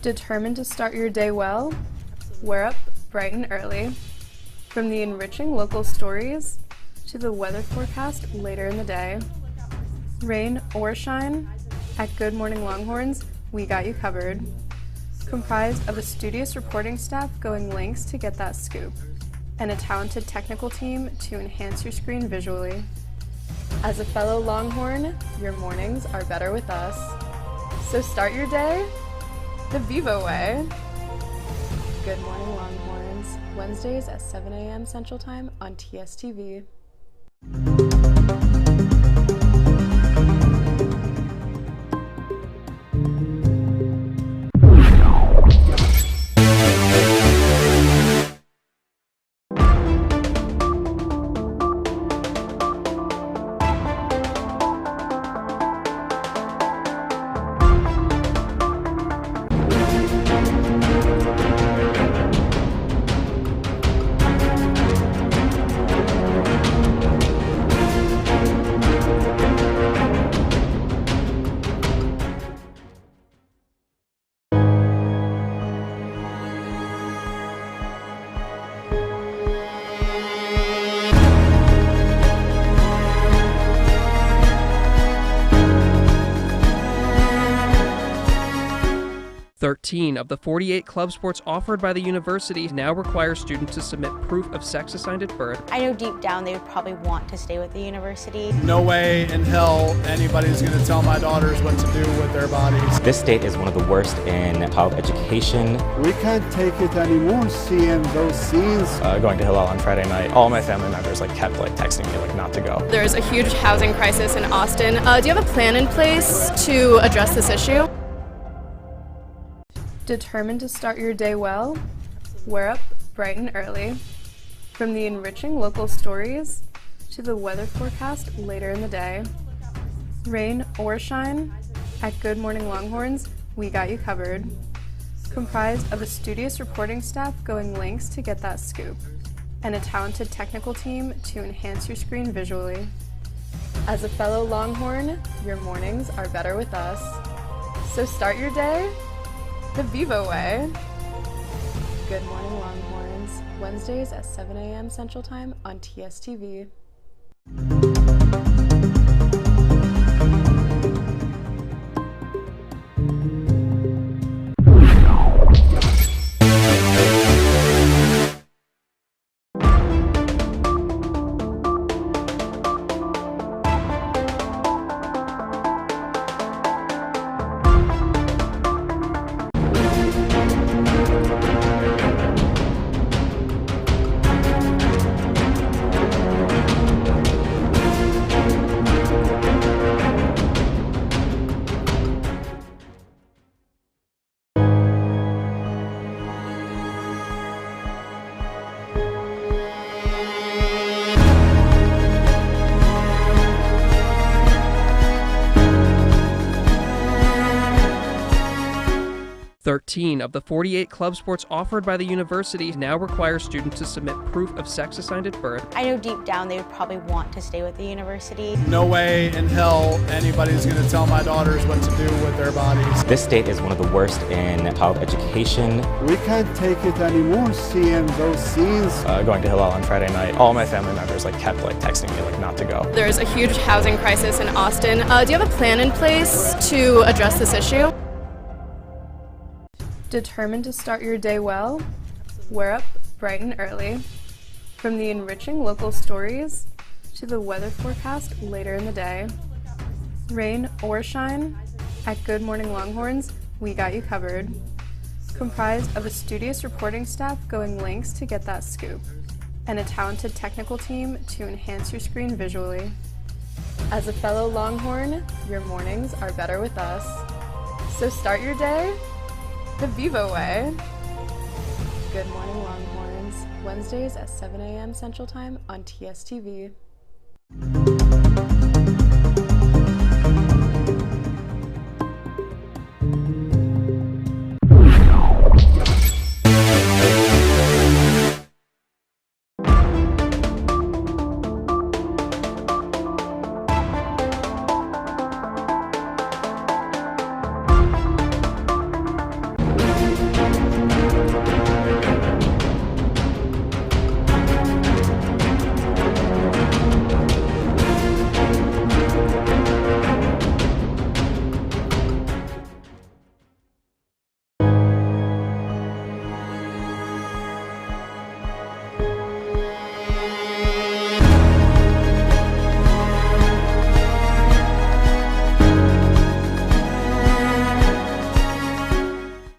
Determined to start your day well? We're up bright and early. From the enriching local stories to the weather forecast later in the day. Rain or shine, at Good Morning Longhorns, we got you covered. Comprised of a studious reporting staff going lengths to get that scoop, and a talented technical team to enhance your screen visually. As a fellow Longhorn, your mornings are better with us. So start your day the Vivo way. Good Morning Longhorns, Wednesdays at 7 a.m. Central Time on TSTV. Thirteen of the 48 club sports offered by the university now require students to submit proof of sex assigned at birth. I know deep down they would probably want to stay with the university. No way in hell anybody's going to tell my daughters what to do with their bodies. This state is one of the worst in child education. We can't take it anymore seeing those scenes. Going to Hillel on Friday night, all my family members kept texting me not to go. There's a huge housing crisis in Austin. Do you have a plan in place to address this issue? Determined to start your day well? We're up bright and early. From the enriching local stories to the weather forecast later in the day. Rain or shine, at Good Morning Longhorns, we got you covered. Comprised of a studious reporting staff going lengths to get that scoop, and a talented technical team to enhance your screen visually. As a fellow Longhorn, your mornings are better with us. So start your day the Vivo way. Good Morning Longhorns, Wednesdays at 7 a.m. Central Time on TSTV. 13 of the 48 club sports offered by the university now require students to submit proof of sex assigned at birth. I know deep down they would probably want to stay with the university. No way in hell anybody's going to tell my daughters what to do with their bodies. This state is one of the worst in child education. We can't take it anymore seeing those scenes. Going to Hillel on Friday night, all my family members kept texting me not to go. There's a huge housing crisis in Austin. Do you have a plan in place to address this issue? Determined to start your day well? We're up bright and early. From the enriching local stories to the weather forecast later in the day. Rain or shine, at Good Morning Longhorns, we got you covered. Comprised of a studious reporting staff going lengths to get that scoop, and a talented technical team to enhance your screen visually. As a fellow Longhorn, your mornings are better with us. So start your day the Vivo way. Good Morning Longhorns, Wednesdays at 7 a.m. Central Time on TSTV. 13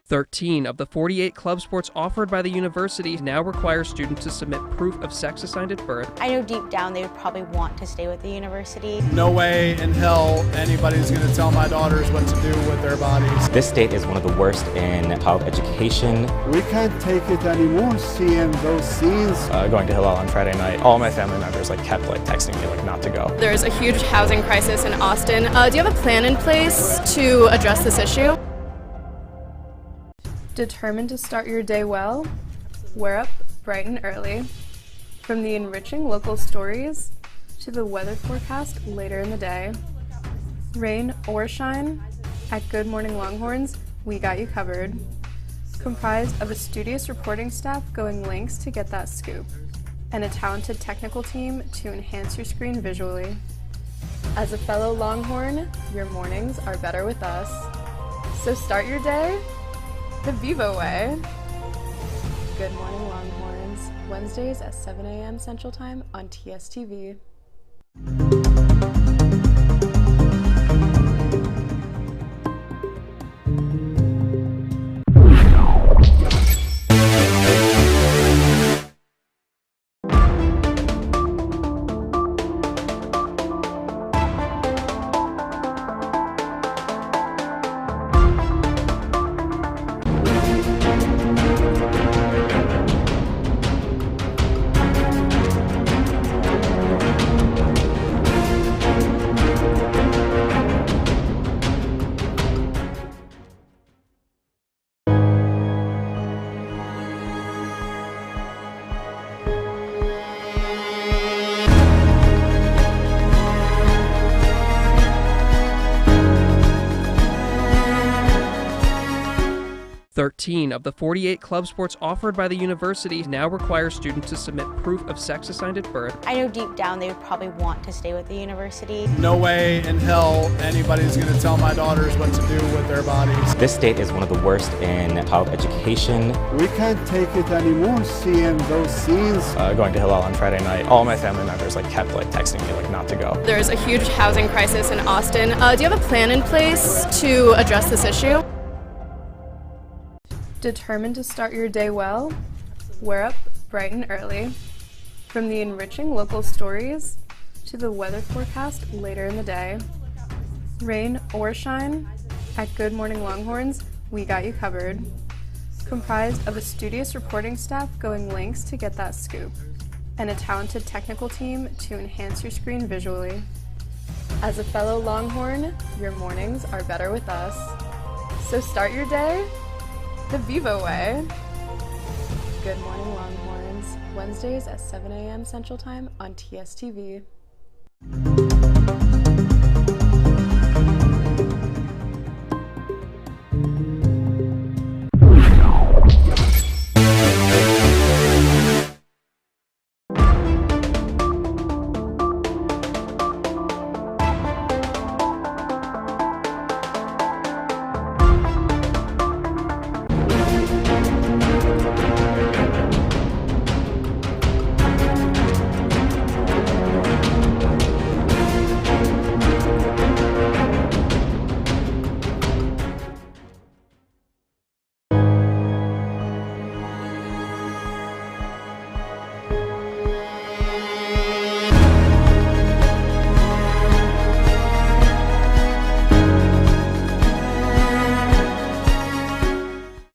13 of the 48 club sports offered by the university now require students to submit proof of sex assigned at birth. I know deep down they would probably want to stay with the university. No way in hell anybody's going to tell my daughters what to do with their bodies. This state is one of the worst in child education. We can't take it anymore seeing those scenes. Going to Hillel on Friday night, all my family members kept texting me not to go. There's a huge housing crisis in Austin. Do you have a plan in place to address this issue? Determined to start your day well? We're up bright and early. From the enriching local stories to the weather forecast later in the day. Rain or shine, at Good Morning Longhorns, we got you covered. Comprised of a studious reporting staff going lengths to get that scoop, and a talented technical team to enhance your screen visually. As a fellow Longhorn, your mornings are better with us. So start your day the Vivo way. Good Morning Longhorns, Wednesdays at 7 a.m. Central Time on TSTV. 13 of the 48 club sports offered by the university now require students to submit proof of sex assigned at birth. I know deep down they would probably want to stay with the university. No way in hell anybody's going to tell my daughters what to do with their bodies. This state is one of the worst in child education. We can't take it anymore seeing those scenes. Going to Hillel on Friday night, all my family members kept texting me not to go. There's a huge housing crisis in Austin. Do you have a plan in place to address this issue? Determined to start your day well? We're up bright and early. From the enriching local stories to the weather forecast later in the day. Rain or shine, at Good Morning Longhorns, we got you covered. Comprised of a studious reporting staff going lengths to get that scoop, and a talented technical team to enhance your screen visually. As a fellow Longhorn, your mornings are better with us. So start your day the Vivo way. Good Morning Longhorns, Wednesdays at 7 a.m. Central Time on TSTV.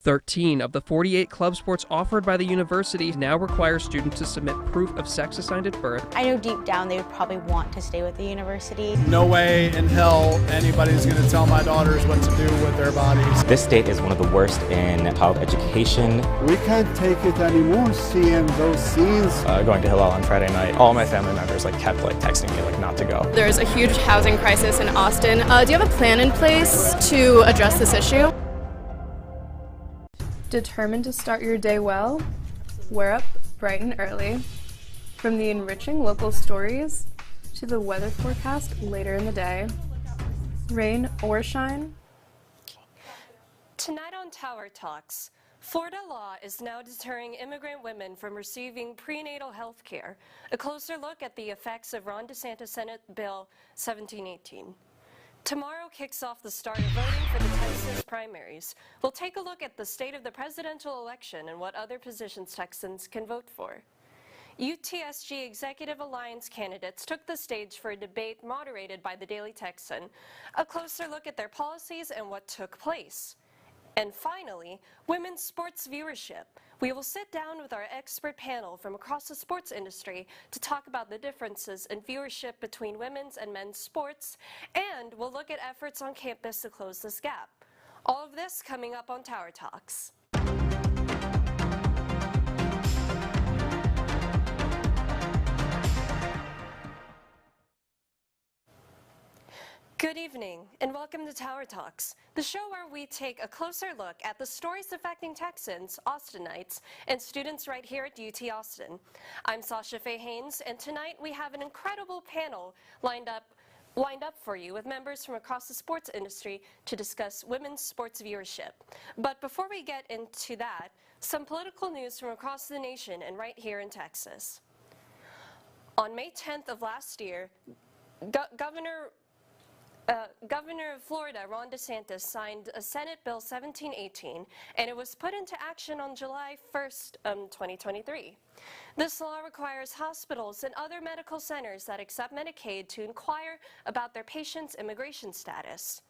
13 of the 48 club sports offered by the university now require students to submit proof of sex assigned at birth. I know deep down they would probably want to stay with the university. No way in hell anybody's going to tell my daughters what to do with their bodies. This state is one of the worst in child education. We can't take it anymore seeing those scenes. Going to Hillel on Friday night, all my family members kept texting me not to go. There's a huge housing crisis in Austin. Do you have a plan in place to address this issue? Determined to start your day well? We're up bright and early. From the enriching local stories to the weather forecast later in the day. Rain or shine? Tonight on Tower Talks, Florida law is now deterring immigrant women from receiving prenatal health care. A closer look at the effects of Ron DeSantis' Senate Bill 1718. Tomorrow kicks off the start of voting for the Texas primaries. We'll take a look at the state of the presidential election and what other positions Texans can vote for. UTSG Executive Alliance candidates took the stage for a debate moderated by the Daily Texan, a closer look at their policies and what took place. And finally, women's sports viewership. We will sit down with our expert panel from across the sports industry to talk about the differences in viewership between women's and men's sports, and we'll look at efforts on campus to close this gap. All of this coming up on Tower Talks. Good evening, and welcome to Tower Talks, the show where we take a closer look at the stories affecting Texans, Austinites, and students right here at UT Austin. I'm Sasha Haynes, and tonight we have an incredible panel lined up for you with members from across the sports industry to discuss women's sports viewership. But before we get into that, some political news from across the nation and right here in Texas. On May 10th of last year, Governor of Florida, Ron DeSantis, signed a Senate Bill 1718, and it was put into action on July 1st, 2023. This law requires hospitals and other medical centers that accept Medicaid to inquire about their patients' immigration status.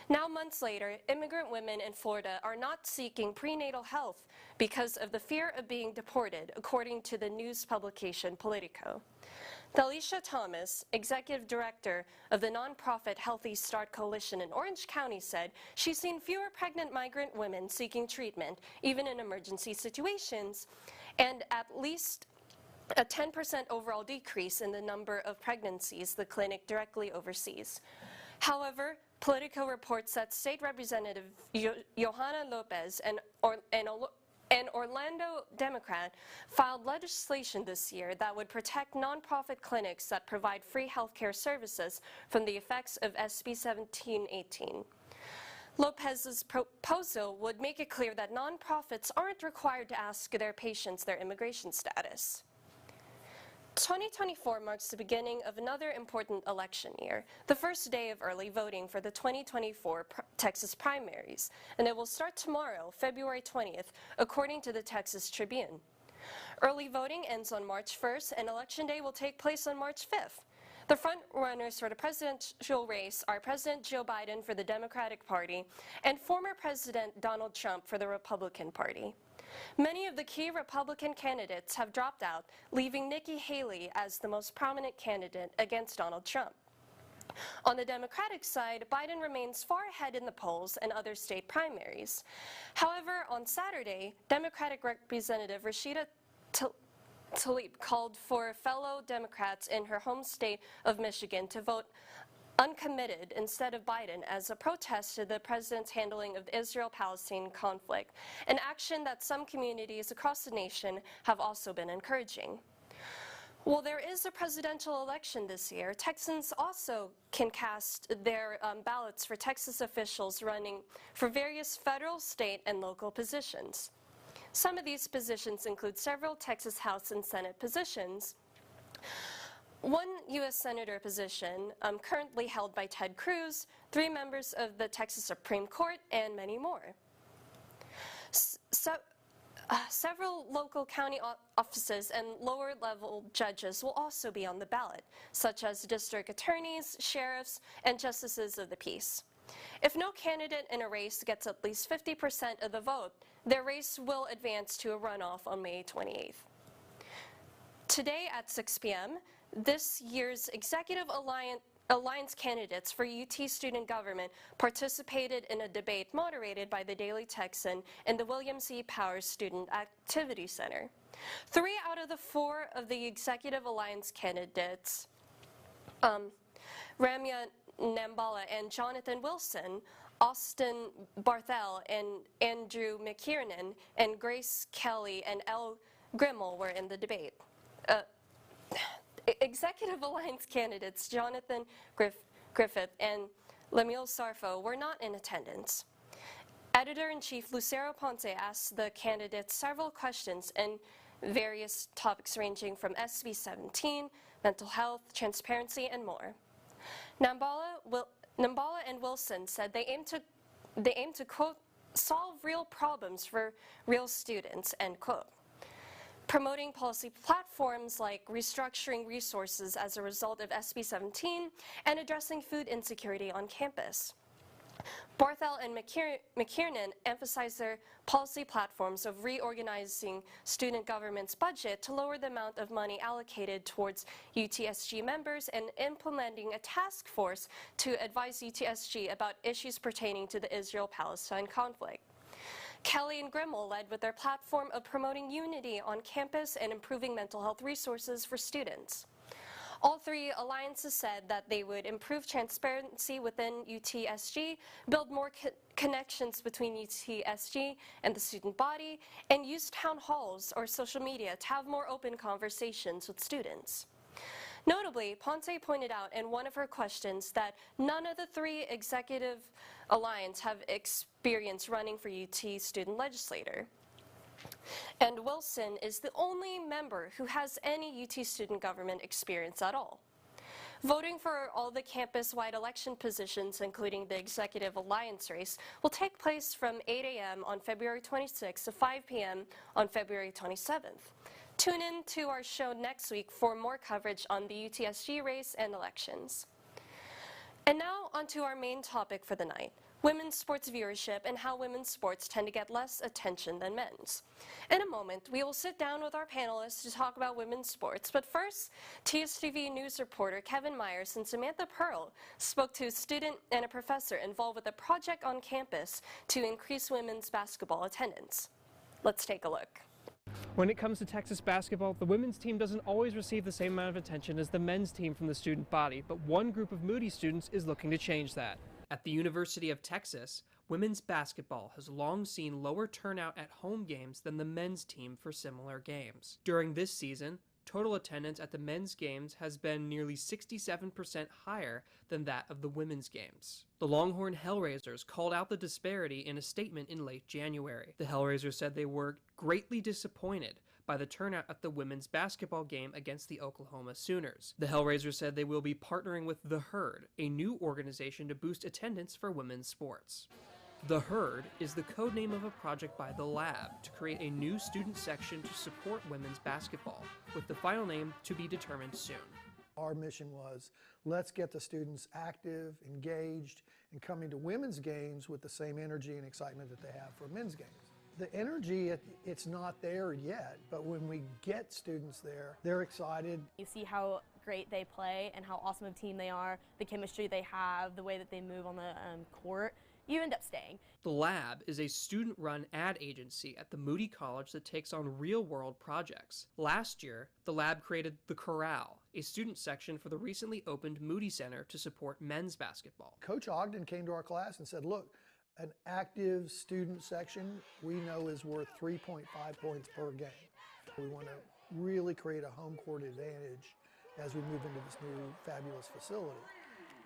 Now, months later, immigrant women in Florida are not seeking prenatal health because of the fear of being deported, according to the news publication Politico. Thalisha Thomas, executive director of the nonprofit Healthy Start Coalition in Orange County, said she's seen fewer pregnant migrant women seeking treatment, even in emergency situations, and at least a 10% overall decrease in the number of pregnancies the clinic directly oversees. However, Politico reports that State Representative Johanna Lopez and Orlando Democrat filed legislation this year that would protect nonprofit clinics that provide free health care services from the effects of SB 1718. Lopez's proposal would make it clear that nonprofits aren't required to ask their patients their immigration status. 2024 marks the beginning of another important election year, the first day of early voting for the 2024 Texas primaries, and it will start tomorrow, February 20th, according to the Texas Tribune. Early voting ends on March 1st, and Election Day will take place on March 5th. The front runners for the presidential race are President Joe Biden for the Democratic Party and former President Donald Trump for the Republican Party. Many of the key Republican candidates have dropped out, leaving Nikki Haley as the most prominent candidate against Donald Trump. On the Democratic side, Biden remains far ahead in the polls and other state primaries. However, on Saturday, Democratic Representative Rashida Tlaib called for fellow Democrats in her home state of Michigan to vote uncommitted instead of Biden as a protest to the president's handling of the Israel-Palestine conflict, an action that some communities across the nation have also been encouraging. While there is a presidential election this year, Texans also can cast their ballots for Texas officials running for various federal, state, and local positions. Some of these positions include several Texas House and Senate positions, one U.S. Senator position currently held by Ted Cruz, 3 members of the Texas Supreme Court, and many more. Several local county offices and lower-level judges will also be on the ballot, such as district attorneys, sheriffs, and justices of the peace. If no candidate in a race gets at least 50% of the vote, their race will advance to a runoff on May 28th. Today at 6 p.m., this year's Executive Alliance candidates for UT student government participated in a debate moderated by the Daily Texan in the William C. Powers Student Activity Center. 3 out of the 4 of the Executive Alliance candidates, Ramya Nambala and Jonathan Wilson, Austin Barthel and Andrew McKiernan, and Grace Kelly and Elle Grimmel were in the debate. Executive Alliance candidates Jonathan Griffith and Lemuel Sarfo were not in attendance. Editor-in-Chief Lucero Ponce asked the candidates several questions in various topics ranging from SB 17, mental health, transparency, and more. Nambala Nambala and Wilson said they aim to quote, solve real problems for real students, end quote. Promoting policy platforms like restructuring resources as a result of SB 17 and addressing food insecurity on campus. Barthel and McKiernan emphasized their policy platforms of reorganizing student government's budget to lower the amount of money allocated towards UTSG members and implementing a task force to advise UTSG about issues pertaining to the Israel-Palestine conflict. Kelly and Grimmel led with their platform of promoting unity on campus and improving mental health resources for students. All three alliances said that they would improve transparency within UTSG, build more connections between UTSG and the student body, and use town halls or social media to have more open conversations with students. Notably, Ponce pointed out in one of her questions that none of the three executive alliance have experience running for UT student legislator. And Wilson is the only member who has any UT student government experience at all. Voting for all the campus-wide election positions, including the Executive Alliance race, will take place from 8 a.m. on February 26th to 5 p.m. on February 27th. Tune in to our show next week for more coverage on the UTSG race and elections. And now onto our main topic for the night. Women's sports viewership and how women's sports tend to get less attention than men's. In a moment, we will sit down with our panelists to talk about women's sports, but first, TSTV news reporter Kevin Myers and Samantha Pearl spoke to a student and a professor involved with a project on campus to increase women's basketball attendance. Let's take a look. When it comes to Texas basketball, the women's team doesn't always receive the same amount of attention as the men's team from the student body, but one group of Moody students is looking to change that. At the University of Texas, women's basketball has long seen lower turnout at home games than the men's team for similar games. During this season, total attendance at the men's games has been nearly 67% higher than that of the women's games. The Longhorn Hellraisers called out the disparity in a statement in late January. The Hellraisers said they were greatly disappointed by the turnout at the women's basketball game against the Oklahoma Sooners. The Hellraisers said they will be partnering with The Herd, a new organization to boost attendance for women's sports. The Herd is the code name of a project by The Lab to create a new student section to support women's basketball, with the final name to be determined soon. Our mission was, let's get the students active, engaged, and coming to women's games with the same energy and excitement that they have for men's games. The energy, it's not there yet, but when we get students there, they're excited. You see how great they play and how awesome of a team they are, the chemistry they have, the way that they move on the court. You end up staying. The Lab is a student-run ad agency at the Moody College that takes on real-world projects. Last year, the Lab created The Corral, a student section for the recently opened Moody Center to support men's basketball. Coach Ogden came to our class and said, look, an active student section we know is worth 3.5 points per game. We want to really create a home court advantage as we move into this new fabulous facility.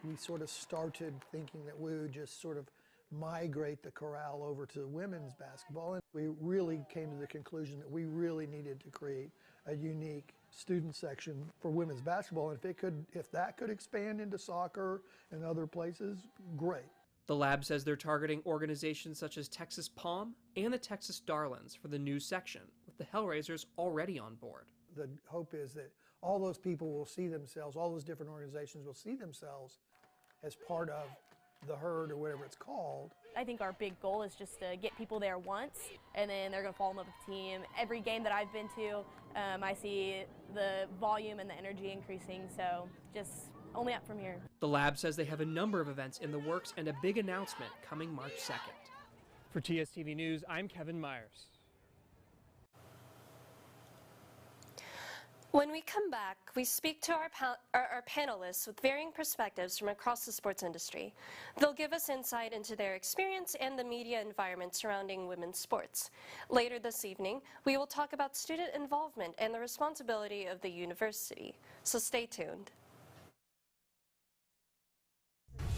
We sort of started thinking that we would just sort of migrate the Corral over to women's basketball, and we really came to the conclusion that we really needed to create a unique student section for women's basketball, and if that could expand into soccer and other places, great. The Lab says they're targeting organizations such as Texas Palm and the Texas Darlings for the new section, with the Hellraisers already on board. The hope is that all those people will see themselves, all those different organizations will see themselves as part of the Herd or whatever it's called. I think our big goal is just to get people there once, and then they're going to fall in love with the team. Every game that I've been to, I see the volume and the energy increasing, so just only up from here. The Lab says they have a number of events in the works and a big announcement coming March 2nd. For TSTV News, I'm Kevin Myers. When we come back, we speak to our panelists with varying perspectives from across the sports industry. They'll give us insight into their experience and the media environment surrounding women's sports. Later this evening, we will talk about student involvement and the responsibility of the university. So stay tuned.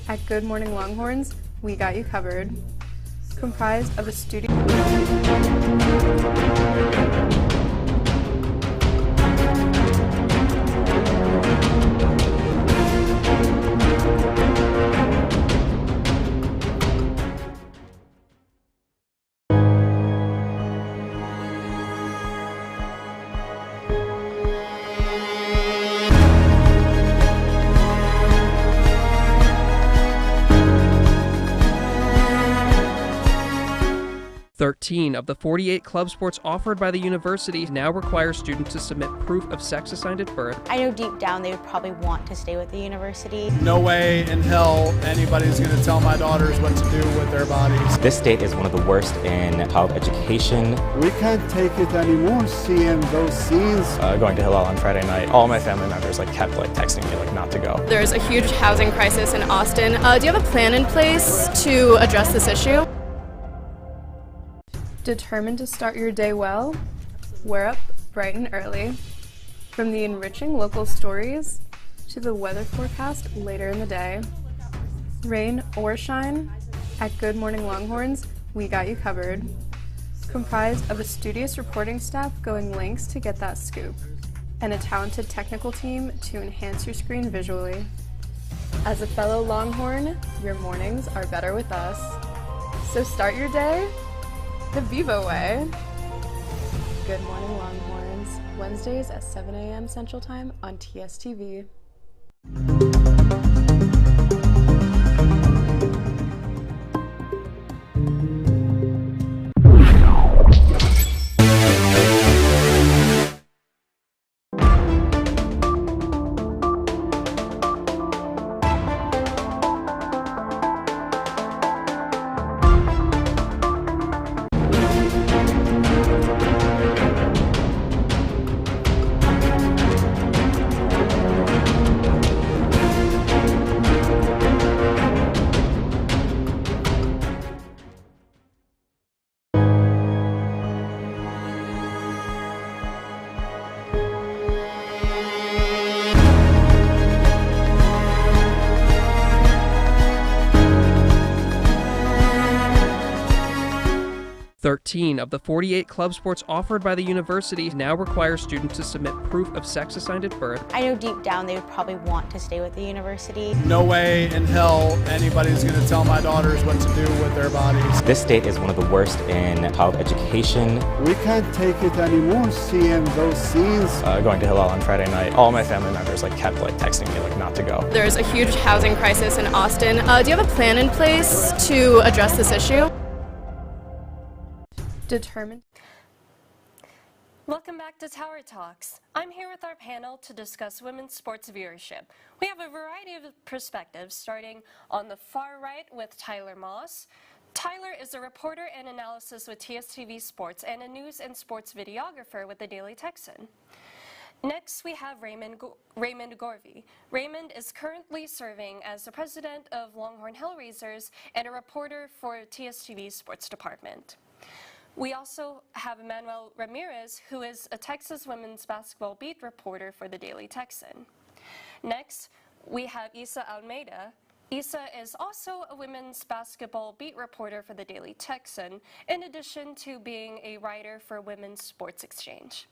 At Good Morning Longhorns, we got you covered. Comprised of a studio... 13 of the 48 club sports offered by the university now require students to submit proof of sex assigned at birth. I know deep down they would probably want to stay with the university. No way in hell anybody's going to tell my daughters what to do with their bodies. This state is one of the worst in child education. We can't take it anymore seeing those scenes. Going to Hillel on Friday night, all my family members kept texting me not to go. There's a huge housing crisis in Austin. Do you have a plan in place to address this issue? Determined to start your day well? We're up bright and early. From the enriching local stories to the weather forecast later in the day. Rain or shine, at Good Morning Longhorns, we got you covered. Comprised of a studious reporting staff going lengths to get that scoop, and a talented technical team to enhance your screen visually. As a fellow Longhorn, your mornings are better with us. So start your day the Vivo way. Good Morning Longhorns, Wednesdays at 7 a.m. Central Time on TSTV. Thirteen of the 48 club sports offered by the university now require students to submit proof of sex assigned at birth. I know deep down they would probably want to stay with the university. No way in hell anybody's going to tell my daughters what to do with their bodies. This state is one of the worst in child education. We can't take it anymore seeing those scenes. Going to Hillel on Friday night, all my family members kept texting me not to go. There's a huge housing crisis in Austin. Do you have a plan in place to address this issue? Determined. Welcome back to Tower Talks. I'm here with our panel to discuss women's sports viewership. We have a variety of perspectives, starting on the far right with Tyler Moss. Tyler is a reporter and analysis with TSTV Sports and a news and sports videographer with the Daily Texan. Next, we have Raymond Gorvie. Raymond is currently serving as the president of Longhorn Hellraisers and a reporter for TSTV Sports Department. We also have Emmanuel Ramirez, who is a Texas women's basketball beat reporter for the Daily Texan. Next, we have Isa Almeida. Isa is also a women's basketball beat reporter for the Daily Texan, in addition to being a writer for Women's Sports Exchange.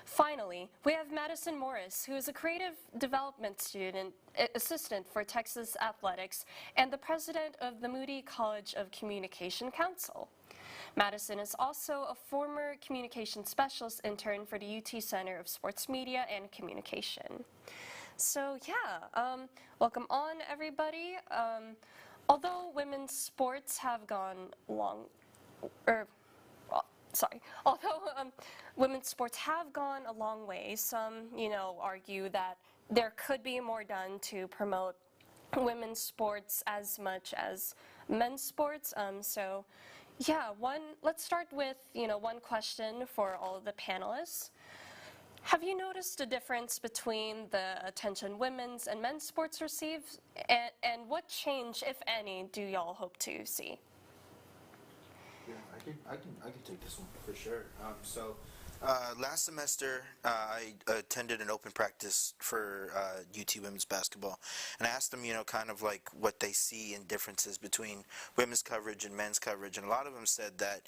Finally, we have Madison Morris, who is a creative development assistant for Texas Athletics and the president of the Moody College of Communication Council. Madison is also a former communication specialist intern for the UT Center of Sports Media and Communication. So welcome on everybody. Although women's sports have gone women's sports have gone a long way, some, argue that there could be more done to promote women's sports as much as men's sports. Let's start with, one question for all of the panelists. Have you noticed a difference between the attention women's and men's sports receive, and what change, if any, do y'all hope to see? Yeah, I can take this one for sure. Last semester, I attended an open practice for UT women's basketball, and I asked them, kind of what they see in differences between women's coverage and men's coverage, and a lot of them said that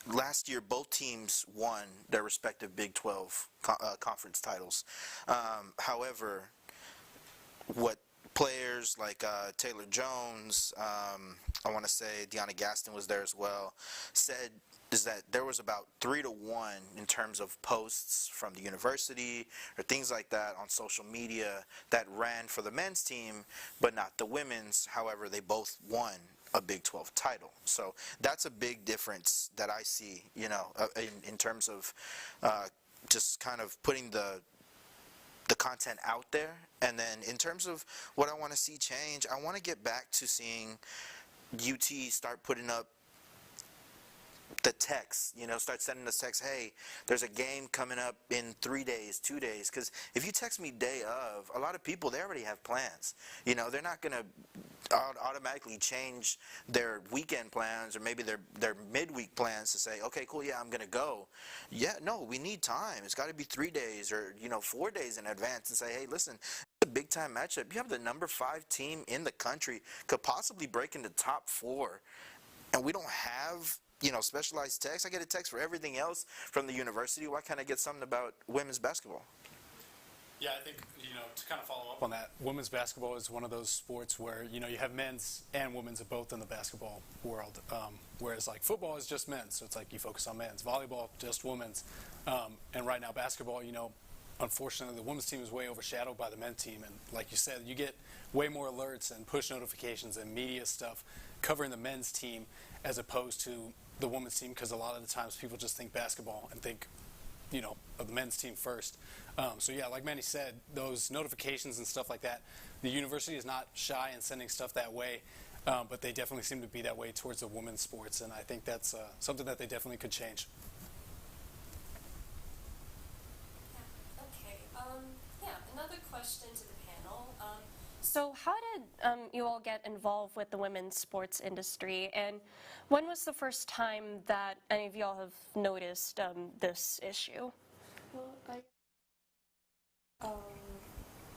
last year both teams won their respective Big 12 conference titles. However, what players like Taylor Jones, I want to say Deanna Gaston was there as well, said is that there was about 3-1 in terms of posts from the university or things like that on social media that ran for the men's team, but not the women's. However, they both won a Big 12 title. So that's a big difference that I see, in terms of just kind of putting the content out there. And then in terms of what I want to see change, I want to get back to seeing UT start putting up the text, start sending us text, hey, there's a game coming up in 3 days, 2 days. Because if you text me day of, a lot of people, they already have plans. They're not going to automatically change their weekend plans or maybe their midweek plans to say, okay, cool, yeah, I'm going to go. Yeah, no, we need time. It's got to be 3 days or, 4 days in advance and say, hey, listen, it's a big time matchup. You have the number 5 team in the country, could possibly break into top 4. And we don't have specialized text. I get a text for everything else from the university. Why can't I get something about women's basketball? Yeah, I think, to kind of follow up on that, women's basketball is one of those sports where, you have men's and women's both in the basketball world, whereas, like, football is just men's, so it's like you focus on men's. Volleyball, just women's. And right now, basketball, unfortunately, the women's team is way overshadowed by the men's team, and like you said, you get way more alerts and push notifications and media stuff covering the men's team as opposed to the women's team, because a lot of the times people just think basketball and think, of the men's team first. So yeah, like Manny said, those notifications and stuff like that, the university is not shy in sending stuff that way, but they definitely seem to be that way towards the women's sports, and I think that's something that they definitely could change. Another question to the panel. So how did you all get involved with the women's sports industry, and when was the first time that any of y'all have noticed this issue? Well,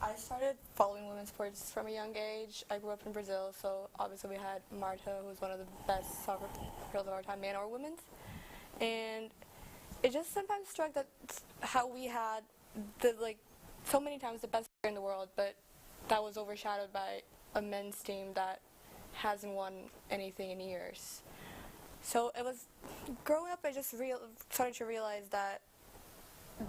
I started following women's sports from a young age. I grew up in Brazil, so obviously we had Marta, who was one of the best soccer girls of our time, man or women's. And it just sometimes struck that how we had so many times the best player in the world, but that was overshadowed by a men's team that hasn't won anything in years. So it was, growing up, I just started to realize that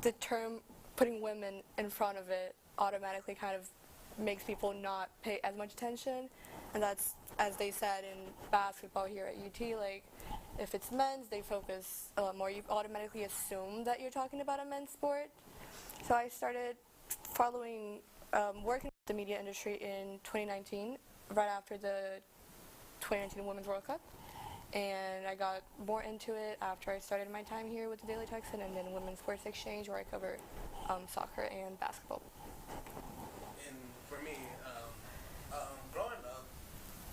the term putting women in front of it automatically kind of makes people not pay as much attention. And that's, as they said in basketball here at UT, like, if it's men's, they focus a lot more. You automatically assume that you're talking about a men's sport. So I started following, working in the media industry in 2019, right after the 2019 Women's World Cup. And I got more into it after I started my time here with the Daily Texan and then Women's Sports Exchange, where I cover soccer and basketball. And for me, growing up,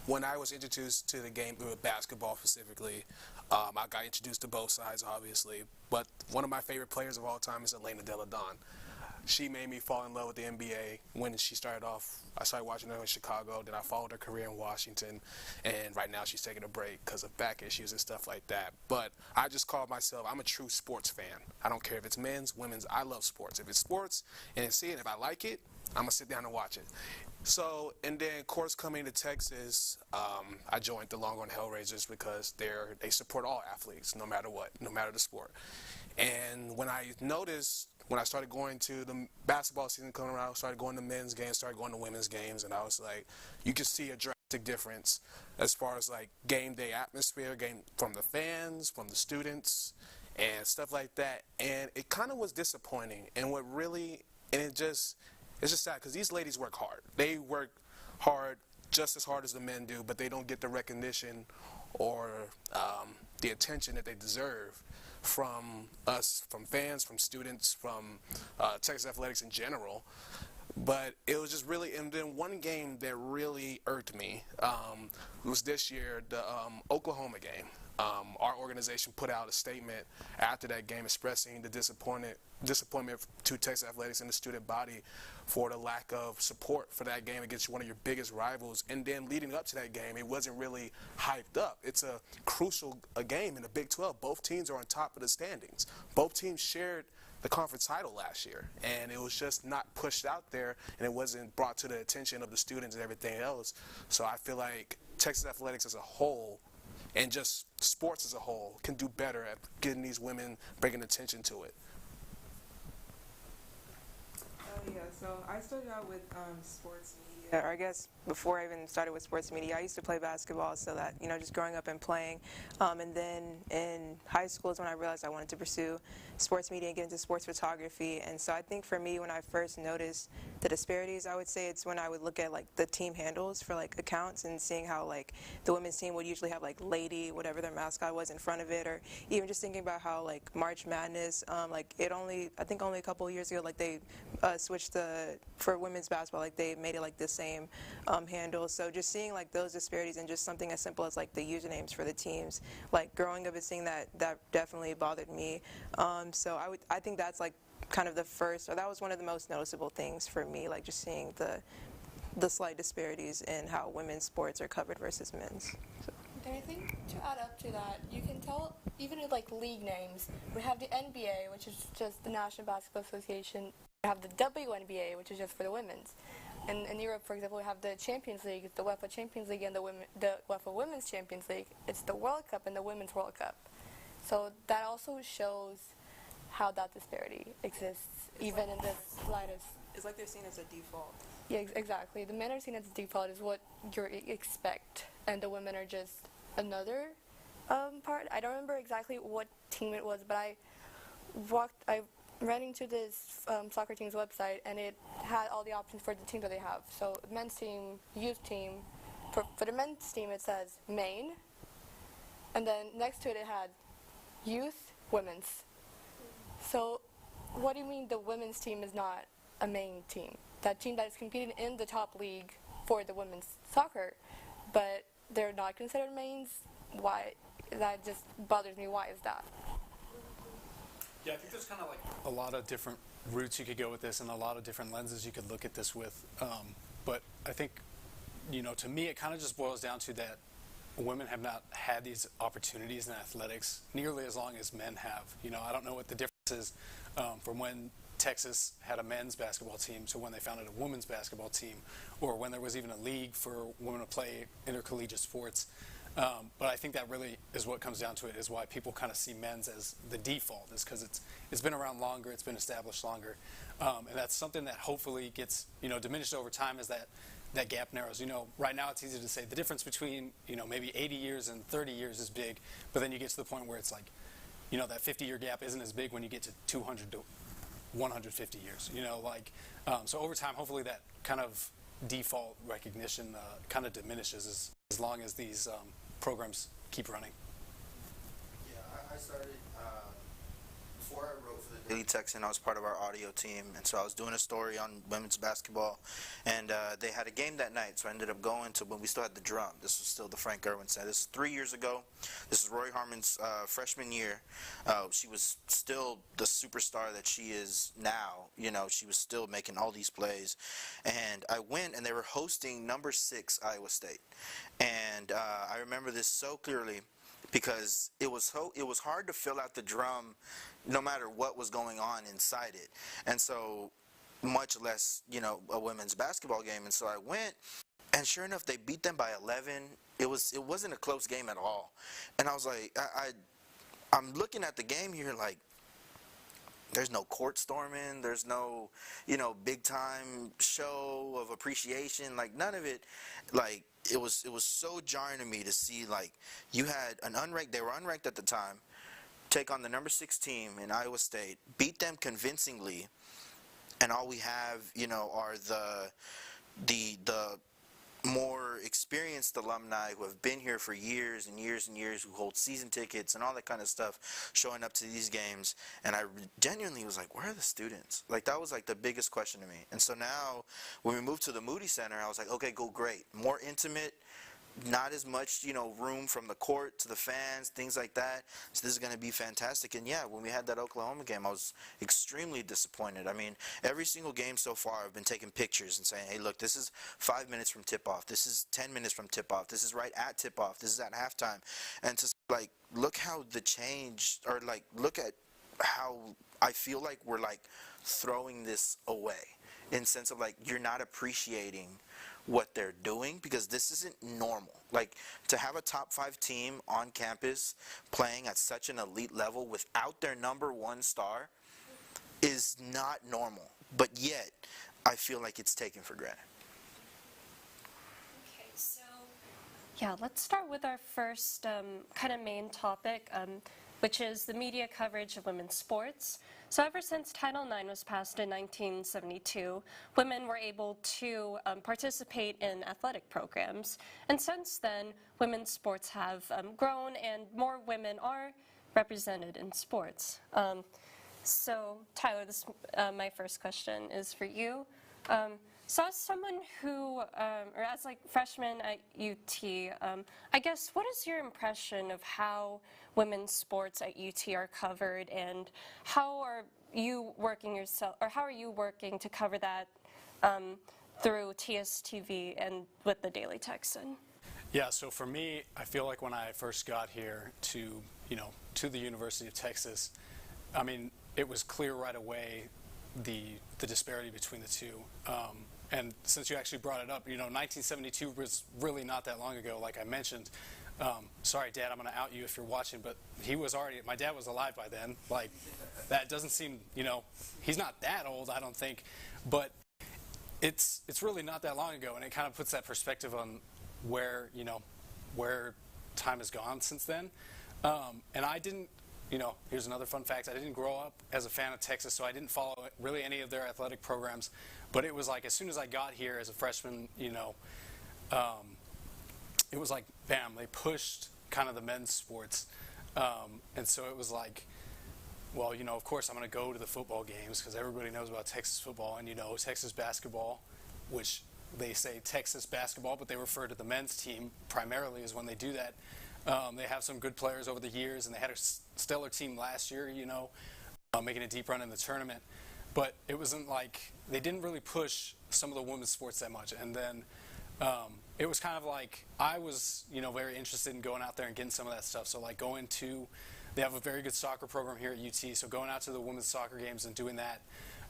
when I was introduced to the game, basketball specifically, I got introduced to both sides, obviously. But one of my favorite players of all time is Elena Delle Donne. She made me fall in love with the NBA when she started off. I started watching her in Chicago, then I followed her career in Washington, and right now she's taking a break because of back issues and stuff like that. But I just call myself, I'm a true sports fan. I don't care if it's men's, women's, I love sports. If it's sports and if I like it, I'm going to sit down and watch it. So, and then, of course, coming to Texas, I joined the Longhorn Hellraisers because they support all athletes, no matter what, no matter the sport. And when I started going to the basketball season coming around, I started going to men's games, started going to women's games, and I was like, you can see a drastic difference as far as like game day atmosphere, from the fans, from the students, and stuff like that. And it kind of was disappointing. And it's just sad because these ladies work hard. They work hard, just as hard as the men do, but they don't get the recognition or the attention that they deserve from us, from fans, from students, from Texas athletics in general. But it was just really, and then one game that really irked me was this year, the Oklahoma game. Our organization put out a statement after that game expressing the disappointment to Texas athletics and the student body for the lack of support for that game against one of your biggest rivals. And then leading up to that game, it wasn't really hyped up. It's a crucial game in the Big 12. Both teams are on top of the standings. Both teams shared the conference title last year, and it was just not pushed out there, and it wasn't brought to the attention of the students and everything else. So I feel like Texas athletics as a whole, and just sports as a whole, can do better at getting these women, bringing attention to it. Yeah, so I started out with sports media Or I guess before I even started with sports media, I used to play basketball, so that, you know, just growing up and playing. And then in high school is when I realized I wanted to pursue sports media and get into sports photography. And so I think for me, when I first noticed the disparities, I would say it's when I would look at like the team handles for like accounts and seeing how like the women's team would usually have like Lady, whatever their mascot was, in front of it, or even just thinking about how like March Madness, like I think only a couple of years ago, like they switched for women's basketball, like they made it like the same handle. So just seeing like those disparities and just something as simple as like the usernames for the teams, like growing up and seeing that definitely bothered me. So I think that's like kind of the first, or that was one of the most noticeable things for me, like just seeing the slight disparities in how women's sports are covered versus men's. So. And I think to add up to that, you can tell even with like league names. We have the NBA, which is just the National Basketball Association. We have the WNBA, which is just for the women's. And in Europe, for example, we have the Champions League, the UEFA Champions League, and the UEFA Women's Champions League. It's the World Cup and the Women's World Cup. So that also shows how that disparity exists, even in the slightest. It's like they're seen as a default. Yeah, exactly. The men are seen as default, is what you expect, and the women are just another part. I don't remember exactly what team it was, but I ran into this soccer team's website, and it had all the options for the team that they have. So men's team, youth team. For the men's team, it says main, and then next to it, it had youth, women's. So what do you mean the women's team is not a main team? That team that is competing in the top league for the women's soccer, but they're not considered mains? Why? That just bothers me. Why is that? Yeah, I think there's kind of like a lot of different routes you could go with this and a lot of different lenses you could look at this with. But I think, you know, to me, it kind of just boils down to that women have not had these opportunities in athletics nearly as long as men have. You know, I don't know what the difference is from when Texas had a men's basketball team to when they founded a women's basketball team, or when there was even a league for women to play intercollegiate sports. But I think that really is what comes down to it, is why people kind of see men's as the default, is because it's been around longer, it's been established longer, and that's something that hopefully gets, you know, diminished over time as that gap narrows. You know, right now it's easy to say the difference between, you know, maybe 80 years and 30 years is big, but then you get to the point where it's like, you know, that 50-year gap isn't as big when you get to 200 to 150 years. You know, like, so over time, hopefully that kind of default recognition kind of diminishes as long as these programs keep running. Yeah, I started, before I wrote for the Daily Texan, I was part of our audio team, and so I was doing a story on women's basketball, and they had a game that night, so I ended up going to when we still had the drum. This was still the Frank Irwin set. This is 3 years ago. This is Rory Harmon's freshman year. She was still the superstar that she is now. You know, she was still making all these plays, and I went, and they were hosting number 6 Iowa State, and I remember this so clearly, because it was hard to fill out the drum no matter what was going on inside it, and so much less, you know, a women's basketball game. And so I went, and sure enough, they beat them by 11. It wasn't a close game at all, and I was like, I'm looking at the game here like, there's no court storming, there's no, you know, big time show of appreciation, like none of it. Like, it was so jarring to me to see, like, you had an unranked, they were unranked at the time, take on the number 6 team in Iowa State, beat them convincingly, and all we have, you know, are the more experienced alumni who have been here for years and years and years, who hold season tickets and all that kind of stuff, showing up to these games. And I genuinely was like, where are the students? Like, that was like the biggest question to me. And so now when we moved to the Moody Center, I was like, okay, go, great, more intimate, not as much, you know, room from the court to the fans, things like that. So this is going to be fantastic. And yeah, when we had that Oklahoma game, I was extremely disappointed. I mean, every single game so far, I've been taking pictures and saying, hey, look, this is 5 minutes from tip-off. This is 10 minutes from tip-off. This is right at tip-off. This is at halftime. And to, like, look how the change, or, like, look at how I feel like we're, like, throwing this away, in sense of, like, you're not appreciating what they're doing, because this isn't normal. Like, to have a top 5 team on campus playing at such an elite level without their number 1 star is not normal, but yet I feel like it's taken for granted. Yeah, let's start with our first kind of main topic, which is the media coverage of women's sports. So ever since Title IX was passed in 1972, women were able to participate in athletic programs. And since then, women's sports have grown and more women are represented in sports. So Tyler, my first question is for you. So as someone who, or as like freshman at UT, I guess what is your impression of how women's sports at UT are covered, and how are you working yourself, or how are you working to cover that through TSTV and with the Daily Texan? Yeah, so for me, I feel like when I first got here to the University of Texas, I mean, it was clear right away the disparity between the two. And since you actually brought it up, 1972 was really not that long ago, like I mentioned. Sorry, Dad, I'm going to out you if you're watching, but my dad was alive by then. Like, that doesn't seem, he's not that old, I don't think. But it's really not that long ago, and it kind of puts that perspective on where time has gone since then. And I didn't, here's another fun fact. I didn't grow up as a fan of Texas, so I didn't follow really any of their athletic programs. But it was like, as soon as I got here as a freshman, it was like, bam, they pushed kind of the men's sports. And so it was like, well, of course I'm going to go to the football games because everybody knows about Texas football, and, Texas basketball, which they say Texas basketball, but they refer to the men's team primarily is when they do that. They have some good players over the years, and they had a stellar team last year, making a deep run in the tournament. But it wasn't like, they didn't really push some of the women's sports that much. And then it was kind of like, I was, very interested in going out there and getting some of that stuff. So like they have a very good soccer program here at UT, so going out to the women's soccer games and doing that.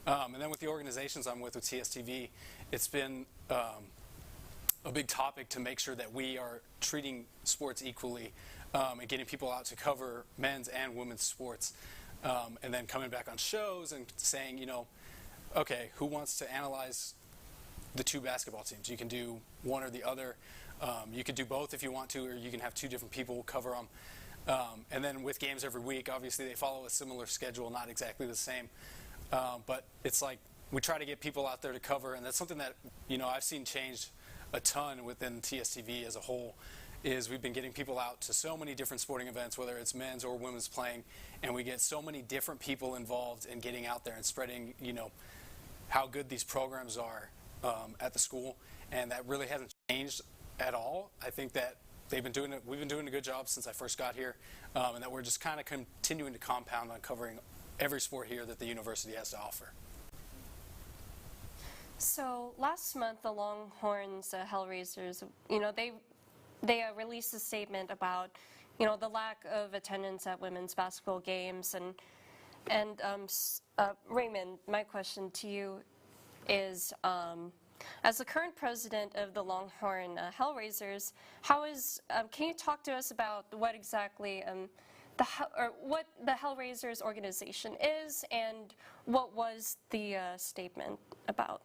And then with the organizations I'm with TSTV, it's been a big topic to make sure that we are treating sports equally and getting people out to cover men's and women's sports. And then coming back on shows and saying, okay, who wants to analyze the two basketball teams? You can do one or the other. You could do both if you want to, or you can have two different people cover them. And then with games every week, obviously they follow a similar schedule, not exactly the same. But it's like we try to get people out there to cover, and that's something that, I've seen changed a ton within TSTV as a whole. Is we've been getting people out to so many different sporting events, whether it's men's or women's playing, and we get so many different people involved in getting out there and spreading, how good these programs are at the school, and that really hasn't changed at all. I think that we've been doing a good job since I first got here, and that we're just kind of continuing to compound on covering every sport here that the university has to offer. So last month, the Longhorns, Hellraisers, they released a statement about, the lack of attendance at women's basketball games. And Raymond, my question to you is, as the current president of the Longhorn Hellraisers, can you talk to us about what exactly what the Hellraisers organization is, and what was the statement about?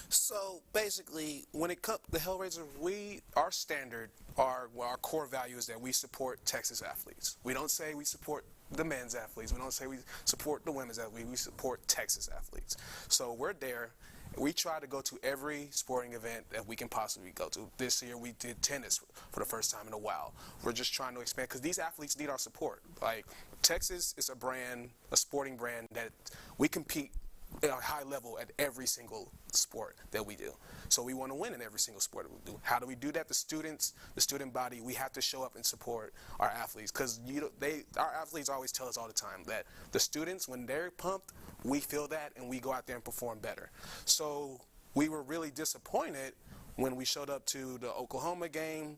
So basically, when it comes to the Hellraisers, our standard, our core value is that we support Texas athletes. We don't say we support the men's athletes. We don't say we support the women's athletes. We support Texas athletes. So we're there. We try to go to every sporting event that we can possibly go to. This year we did tennis for the first time in a while. We're just trying to expand because these athletes need our support. Like, Texas is a sporting brand that we compete at a high level at every single sport that we do. So we want to win in every single sport that we do. How do we do that? The student body, we have to show up and support our athletes, because our athletes always tell us all the time that the students, when they're pumped, we feel that and we go out there and perform better. So we were really disappointed when we showed up to the Oklahoma game.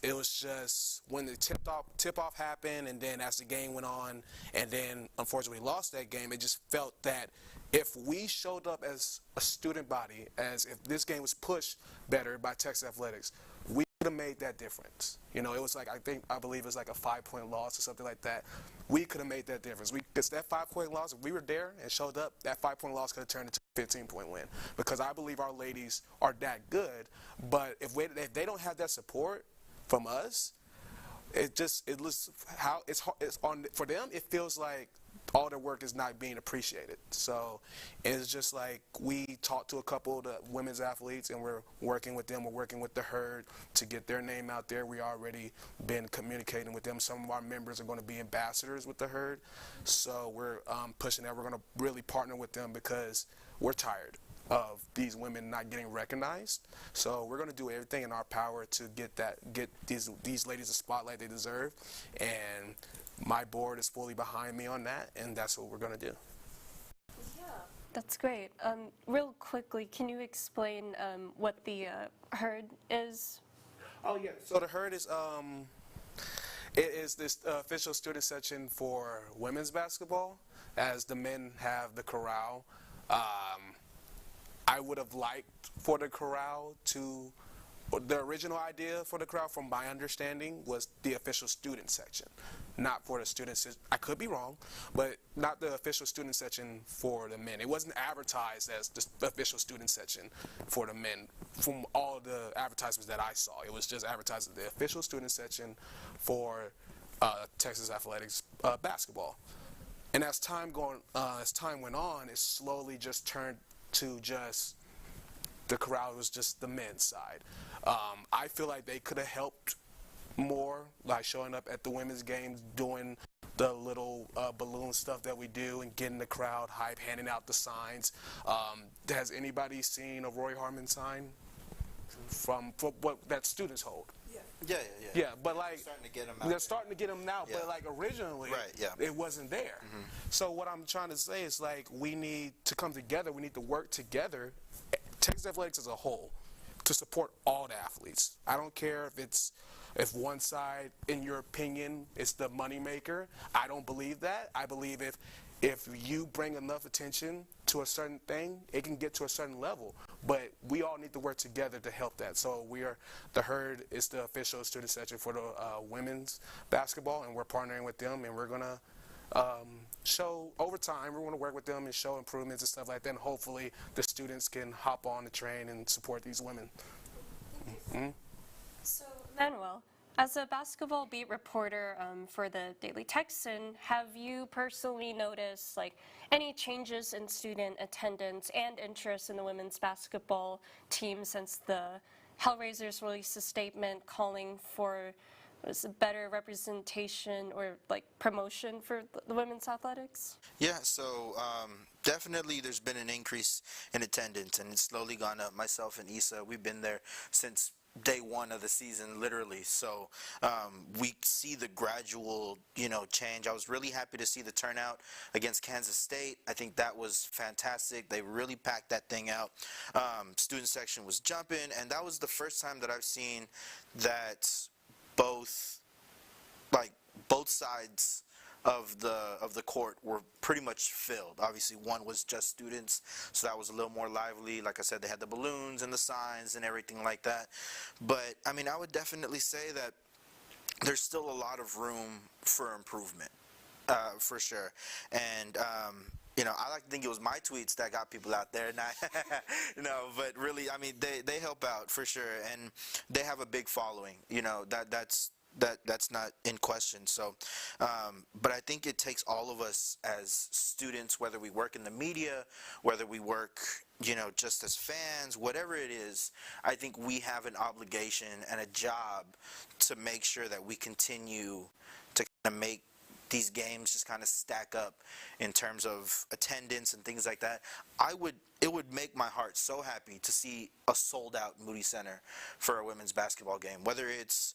It was just when the tip-off happened, and then as the game went on, and then unfortunately we lost that game, it just felt that if we showed up as a student body, as if this game was pushed better by Texas Athletics, we could have made that difference. It was like, I believe it was like a 5-point loss or something like that. We could have made that difference. Because that 5-point loss, if we were there and showed up, that 5-point loss could have turned into 15-point win, because I believe our ladies are that good. But if they don't have that support from us, it looks how it's on for them. It feels like all their work is not being appreciated. So it's just like we talked to a couple of the women's athletes, and we're working with them. We're working with the herd to get their name out there. We already been communicating with them. Some of our members are going to be ambassadors with the herd. So we're pushing that. We're going to really partner with them because we're tired of these women not getting recognized. So we're going to do everything in our power to get these ladies the spotlight they deserve. And my board is fully behind me on that, and that's what we're going to do. Yeah, that's great. Real quickly, can you explain what the herd is? Oh yeah. So the herd is it is this official student section for women's basketball, as the men have the corral. I would have liked for the corral to. The original idea for the corral, from my understanding, was the official student section, not for the students. I could be wrong, but not the official student section for the men. It wasn't advertised as the official student section for the men from all the advertisements that I saw. It was just advertised as the official student section for Texas Athletics basketball. And as time went on, it slowly just turned to just the corral was just the men's side. I feel like they could have helped more, like showing up at the women's games, doing the little balloon stuff that we do, and getting the crowd hype, handing out the signs. Has anybody seen a Roy Harmon sign from what that students hold? Yeah, but like they're starting to get them now. But like originally, it wasn't there. So what I'm trying to say is, like, we need to come together. We need to work together, Texas Athletics as a whole, to support all the athletes. I don't care if one side, in your opinion, is the moneymaker. I don't believe that. I believe if you bring enough attention to a certain thing, it can get to a certain level. But we all need to work together to help that. So the herd is the official student section for the women's basketball, and we're partnering with them, and we're gonna show over time. We're going to work with them and show improvements and stuff like that, and hopefully the students can hop on the train and support these women. So, Manuel, as a basketball beat reporter for the Daily Texan, have you personally noticed like any changes in student attendance and interest in the women's basketball team since the Hellraisers released a statement calling for better representation or like promotion for the women's athletics? Yeah, so definitely there's been an increase in attendance, and it's slowly gone up. Myself and Isa, we've been there since day one of the season, literally. So we see the gradual, change. I was really happy to see the turnout against Kansas State. I think that was fantastic. They really packed that thing out. Student section was jumping, and that was the first time that I've seen that both sides of the court were pretty much filled. Obviously, one was just students, so that was a little more lively. Like I said, they had the balloons and the signs and everything like that. But I mean, I would definitely say that there's still a lot of room for improvement, for sure. And I like to think it was my tweets that got people out there, not but really, I mean, they help out for sure, and they have a big following. That's not in question. So, but I think it takes all of us as students, whether we work in the media, whether we work, just as fans, whatever it is, I think we have an obligation and a job to make sure that we continue to kind of make these games just kind of stack up in terms of attendance and things like that. It would make my heart so happy to see a sold-out Moody Center for a women's basketball game. Whether it's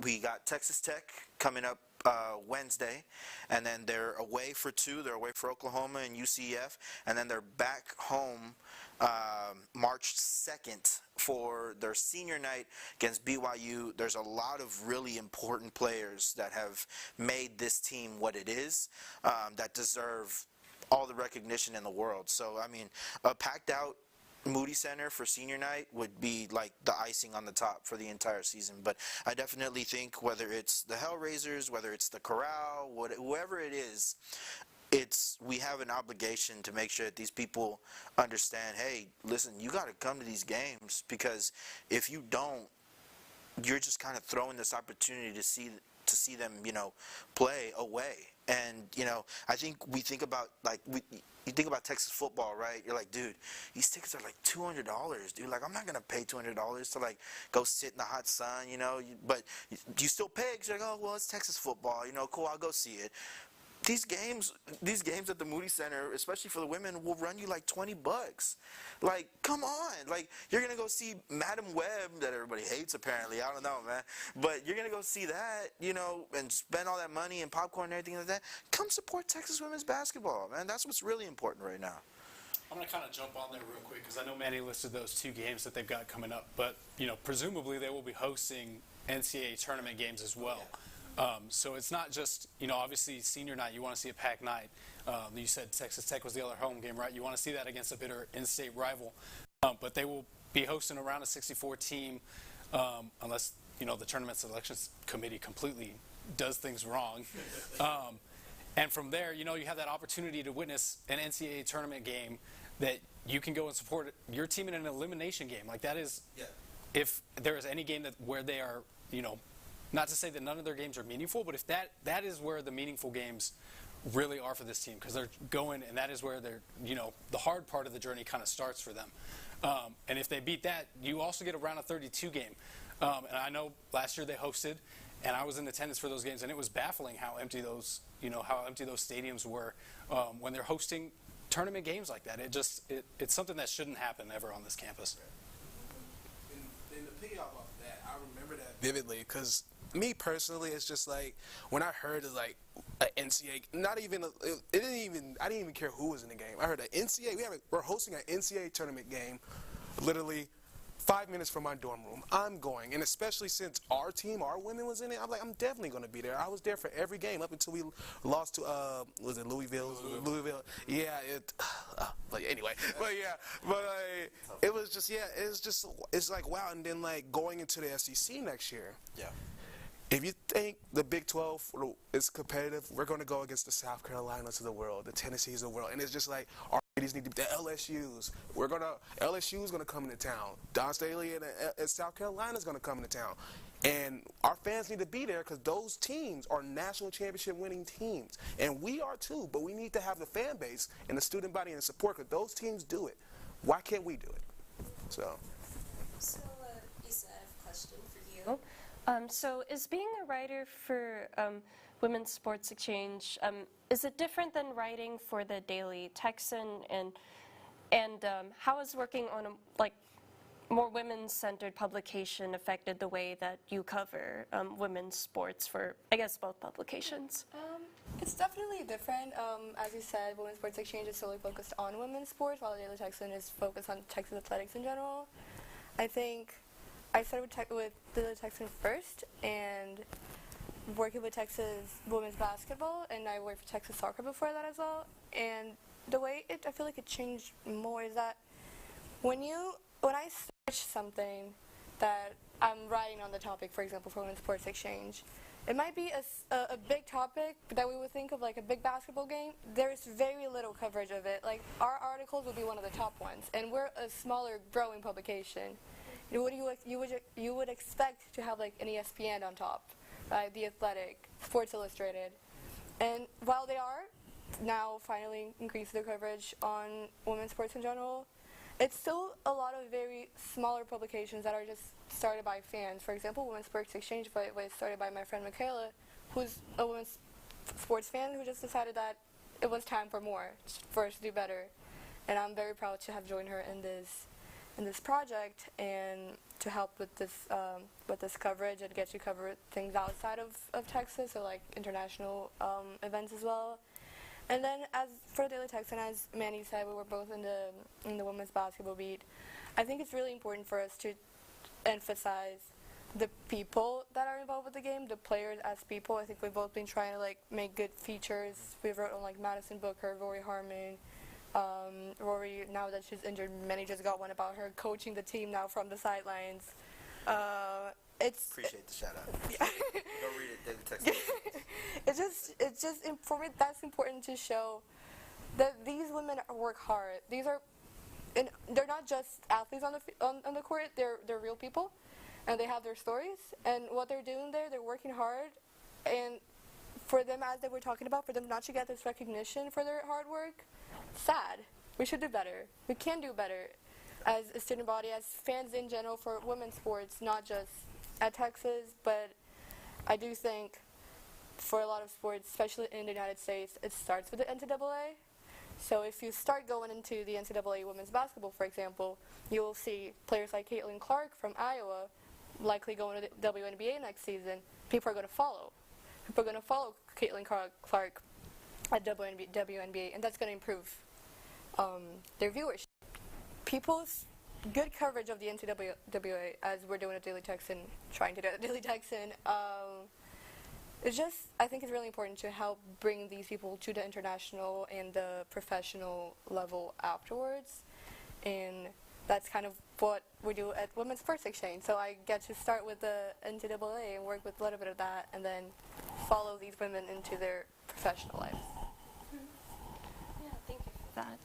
we got Texas Tech coming up Wednesday, and then they're away for 2. They're away for Oklahoma and UCF, and then they're back home March 2nd for their senior night against BYU. There's a lot of really important players that have made this team what it is, that deserve all the recognition in the world. So, I mean, a packed out Moody Center for senior night would be like the icing on the top for the entire season. But I definitely think whether it's the Hellraisers, whether it's the Corral, whoever it is, we have an obligation to make sure that these people understand, hey, listen, you got to come to these games, because if you don't, you're just kind of throwing this opportunity to see them, play away. And I think we think about you think about Texas football, right? You're like, dude, these tickets are like $200, dude. Like, I'm not gonna pay $200 to like go sit in the hot sun, But you still pay because you're like, oh well, it's Texas football, cool, I'll go see it. These games at the Moody Center, especially for the women, will run you like $20. Like, come on. Like, you're going to go see Madam Web, that everybody hates apparently. I don't know, man. But you're going to go see that, and spend all that money and popcorn and everything like that. Come support Texas women's basketball, man. That's what's really important right now. I'm going to kind of jump on there real quick because I know Manny listed those 2 games that they've got coming up. But, presumably they will be hosting NCAA tournament games as well. Yeah. So it's not just, obviously senior night, you want to see a packed night. You said Texas Tech was the other home game, right? You want to see that against a bitter in-state rival. But they will be hosting a round of 64 team unless, the tournament selections committee completely does things wrong. And from there, you have that opportunity to witness an NCAA tournament game that you can go and support your team in an elimination game. Like, that is, if there is any game where they are, not to say that none of their games are meaningful, but if that is where the meaningful games really are for this team, because they're going, and that is where they're, the hard part of the journey kind of starts for them. And if they beat that, you also get a round of 32 game. And I know last year they hosted, and I was in attendance for those games, and it was baffling how empty those stadiums were when they're hosting tournament games like that. It's something that shouldn't happen ever on this campus. And to piggyback off that, I remember that vividly, because me personally, it's just like when I heard of like an NCAA, I didn't even care who was in the game. I heard an NCAA. We're hosting an NCAA tournament game, literally 5 minutes from my dorm room. I'm going, and especially since our women was in it, I'm like, I'm definitely going to be there. I was there for every game up until we lost to was it Louisville? Yeah. But anyway, it was just it's like wow. And then like going into the SEC next year. Yeah. If you think the Big 12 is competitive, we're going to go against the South Carolinas of the world, the Tennessees of the world, and it's just like our ladies need to be the LSU's. LSU's going to come into town. Don Staley and South Carolina's going to come into town, and our fans need to be there because those teams are national championship winning teams, and we are too. But we need to have the fan base and the student body and the support because those teams do it. Why can't we do it? So, Isa, I have a question for you. So is being a writer for Women's Sports Exchange, is it different than writing for the Daily Texan, and how has working on a more women's-centered publication affected the way that you cover women's sports for, I guess, both publications? It's definitely different. As you said, Women's Sports Exchange is solely focused on women's sports, while the Daily Texan is focused on Texas athletics in general. I think I started with the Texan first, and working with Texas women's basketball, and I worked for Texas soccer before that as well. And the way I feel like it changed more is that when I search something that I'm writing on the topic, for example, for Women's Sports Exchange, it might be a big topic that we would think of like a big basketball game. There's very little coverage of it. Like, our articles would be one of the top ones, and we're a smaller, growing publication. You would expect to have like an ESPN on top, The Athletic, Sports Illustrated, and while they are now finally increasing their coverage on women's sports in general, it's still a lot of very smaller publications that are just started by fans. For example, Women's Sports Exchange was started by my friend Michaela, who's a women's sports fan who just decided that it was time for more, for us to do better, and I'm very proud to have joined her in this project and to help with this coverage and get to cover things outside of Texas, so like international events as well. And then as for the Daily Texan, as Manny said, we were both in the women's basketball beat. I think it's really important for us to emphasize the people that are involved with the game, the players as people. I think we've both been trying to like make good features. We've wrote on like Madison Booker, Rory Harmon. Rory, now that she's injured, Manny just got one about her coaching the team now from the sidelines. Appreciate the shout out. Go read it, Daily Text. it's just for me that's important to show that these women work hard. And they're not just athletes on the court. They're real people, and they have their stories. And what they're doing there, they're working hard. And for them, as they were talking about, for them not to get this recognition for their hard work, sad. We should do better. We can do better as a student body, as fans in general for women's sports, not just at Texas, but I do think for a lot of sports, especially in the United States, it starts with the NCAA. So if you start going into the NCAA women's basketball, for example, you will see players like Caitlin Clark from Iowa likely going to the WNBA next season. People are going to follow. People are going to follow Caitlin Clark at WNBA, and that's going to improve their viewership. People's good coverage of the NCAA, as we're doing at Daily Texan, trying to do at Daily Texan, it's just, I think it's really important to help bring these people to the international and the professional level afterwards. And that's kind of what we do at Women's Sports Exchange. So I get to start with the NCAA and work with a little bit of that and then follow these women into their professional lives. Yeah, thank you for that.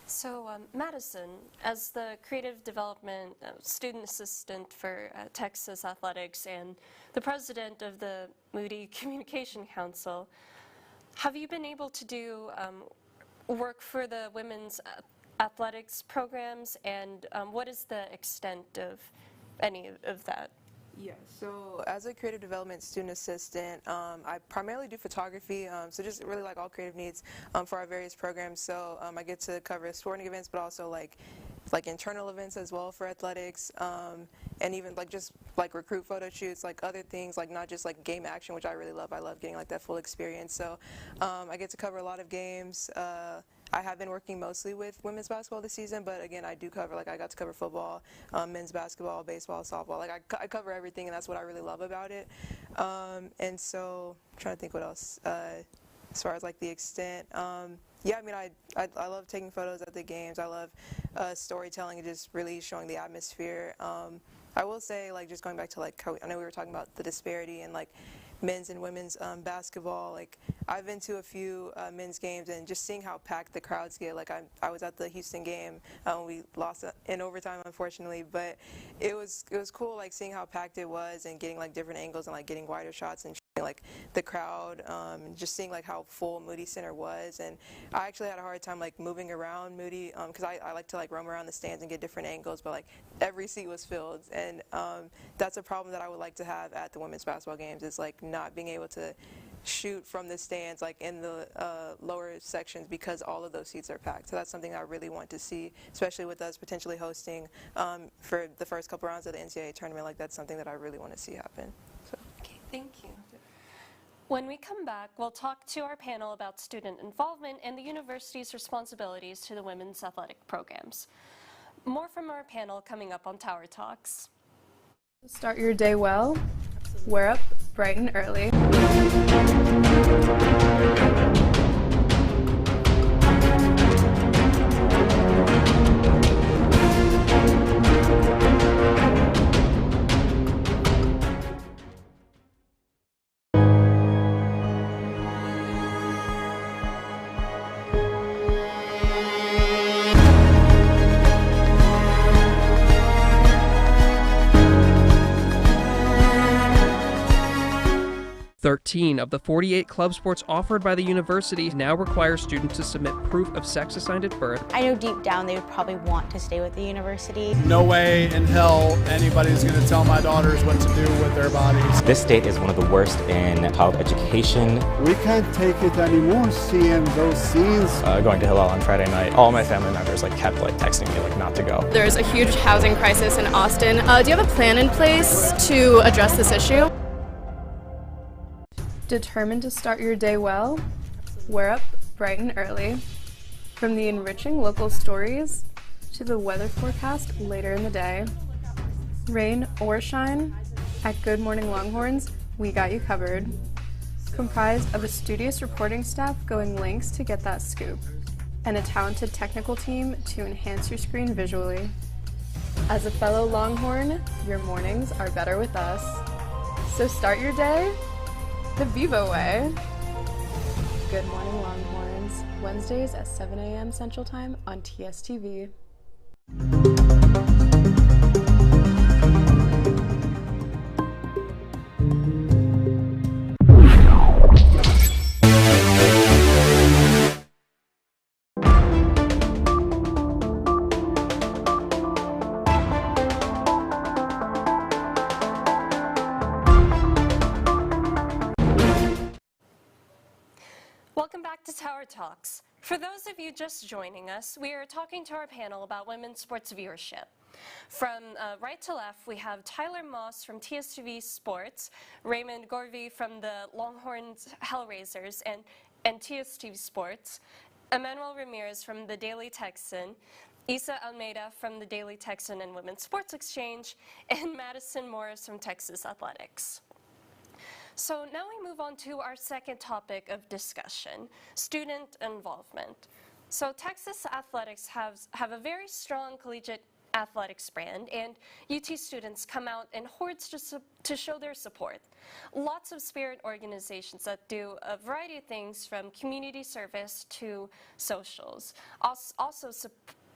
So, Madison, as the creative development student assistant for Texas Athletics and the president of the Moody Communication Council, have you been able to do work for the women's athletics programs, and what is the extent of any of that? Yeah, so as a creative development student assistant, I primarily do photography, so just really like all creative needs for our various programs. So I get to cover sporting events, but also like internal events as well for athletics, and even just recruit photo shoots, like other things, like not just like game action, which I really love. I love getting like that full experience. So I get to cover a lot of games. I have been working mostly with women's basketball this season, but again, I do cover, I got to cover football, men's basketball, baseball, softball. I cover everything, and that's what I really love about it. And so, I'm trying to think what else, as far as the extent. Yeah, I mean, I love taking photos at the games. I love storytelling and just really showing the atmosphere. I will say, just going back to how I know we were talking about the disparity and men's and women's basketball. I've been to a few men's games, and just seeing how packed the crowds get. I was at the Houston game. We lost in overtime, unfortunately, but it was cool, seeing how packed it was and getting different angles and getting wider shots and the crowd, and just seeing how full Moody Center was. And I actually had a hard time moving around Moody because I like to roam around the stands and get different angles, but every seat was filled, and that's a problem that I would like to have at the women's basketball games, is not being able to shoot from the stands in the lower sections because all of those seats are packed. So that's something I really want to see, especially with us potentially hosting for the first couple rounds of the NCAA tournament. That's something that I really want to see happen. So. Okay, thank you. When we come back, we'll talk to our panel about student involvement and the university's responsibilities to the women's athletic programs. More from our panel coming up on Tower Talks. Start your day well. We're up bright and early. Thirteen of the 48 club sports offered by the university now require students to submit proof of sex assigned at birth. I know deep down they would probably want to stay with the university. No way in hell anybody's going to tell my daughters what to do with their bodies. This state is one of the worst in child education. We can't take it anymore seeing those scenes. Going to Hillel on Friday night, all my family members kept texting me not to go. There's a huge housing crisis in Austin. Do you have a plan in place to address this issue? Determined to start your day well? We're up bright and early. From the enriching local stories to the weather forecast later in the day. Rain or shine, at Good Morning Longhorns, we got you covered. Comprised of a studious reporting staff going lengths to get that scoop, and a talented technical team to enhance your screen visually. As a fellow Longhorn, your mornings are better with us. So start your day the Vivo way. Good morning, Longhorns. Wednesdays at 7 a.m. Central Time on TSTV. Welcome back to Tower Talks. For those of you just joining us, we are talking to our panel about women's sports viewership. From right to left, we have Tyler Moss from TSTV Sports, Raymond Gorvie from the Longhorn Hellraisers and TSTV Sports, Emmanuel Ramirez from the Daily Texan, Isa Almeida from the Daily Texan and Women's Sports Exchange, and Madison Morris from Texas Athletics. So now we move on to our second topic of discussion, student involvement. So Texas Athletics have a very strong collegiate athletics brand, and UT students come out in hordes to show their support. Lots of spirit organizations that do a variety of things from community service to socials. Also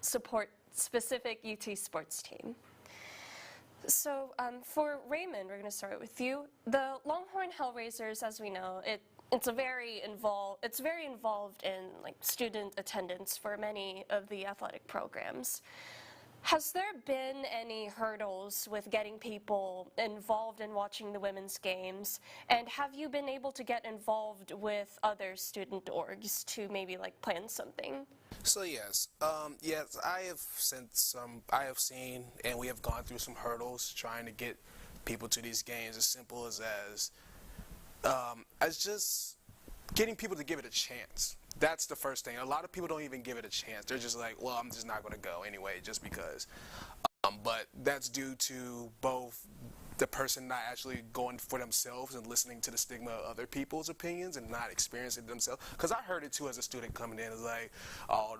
support specific UT sports team. So for Raymond, we're going to start with you. The Longhorn Hellraisers, as we know, it's very involved in like student attendance for many of the athletic programs. Has there been any hurdles with getting people involved in watching the women's games? And have you been able to get involved with other student orgs to maybe like plan something? So yes, I have seen, and we have gone through some hurdles trying to get people to these games. As simple as just getting people to give it a chance. That's the first thing. A lot of people don't even give it a chance. They're just like, well, I'm just not going to go anyway, just because. But that's due to both the person not actually going for themselves and listening to the stigma of other people's opinions and not experiencing it themselves. Because I heard it too as a student coming in. It's like, oh,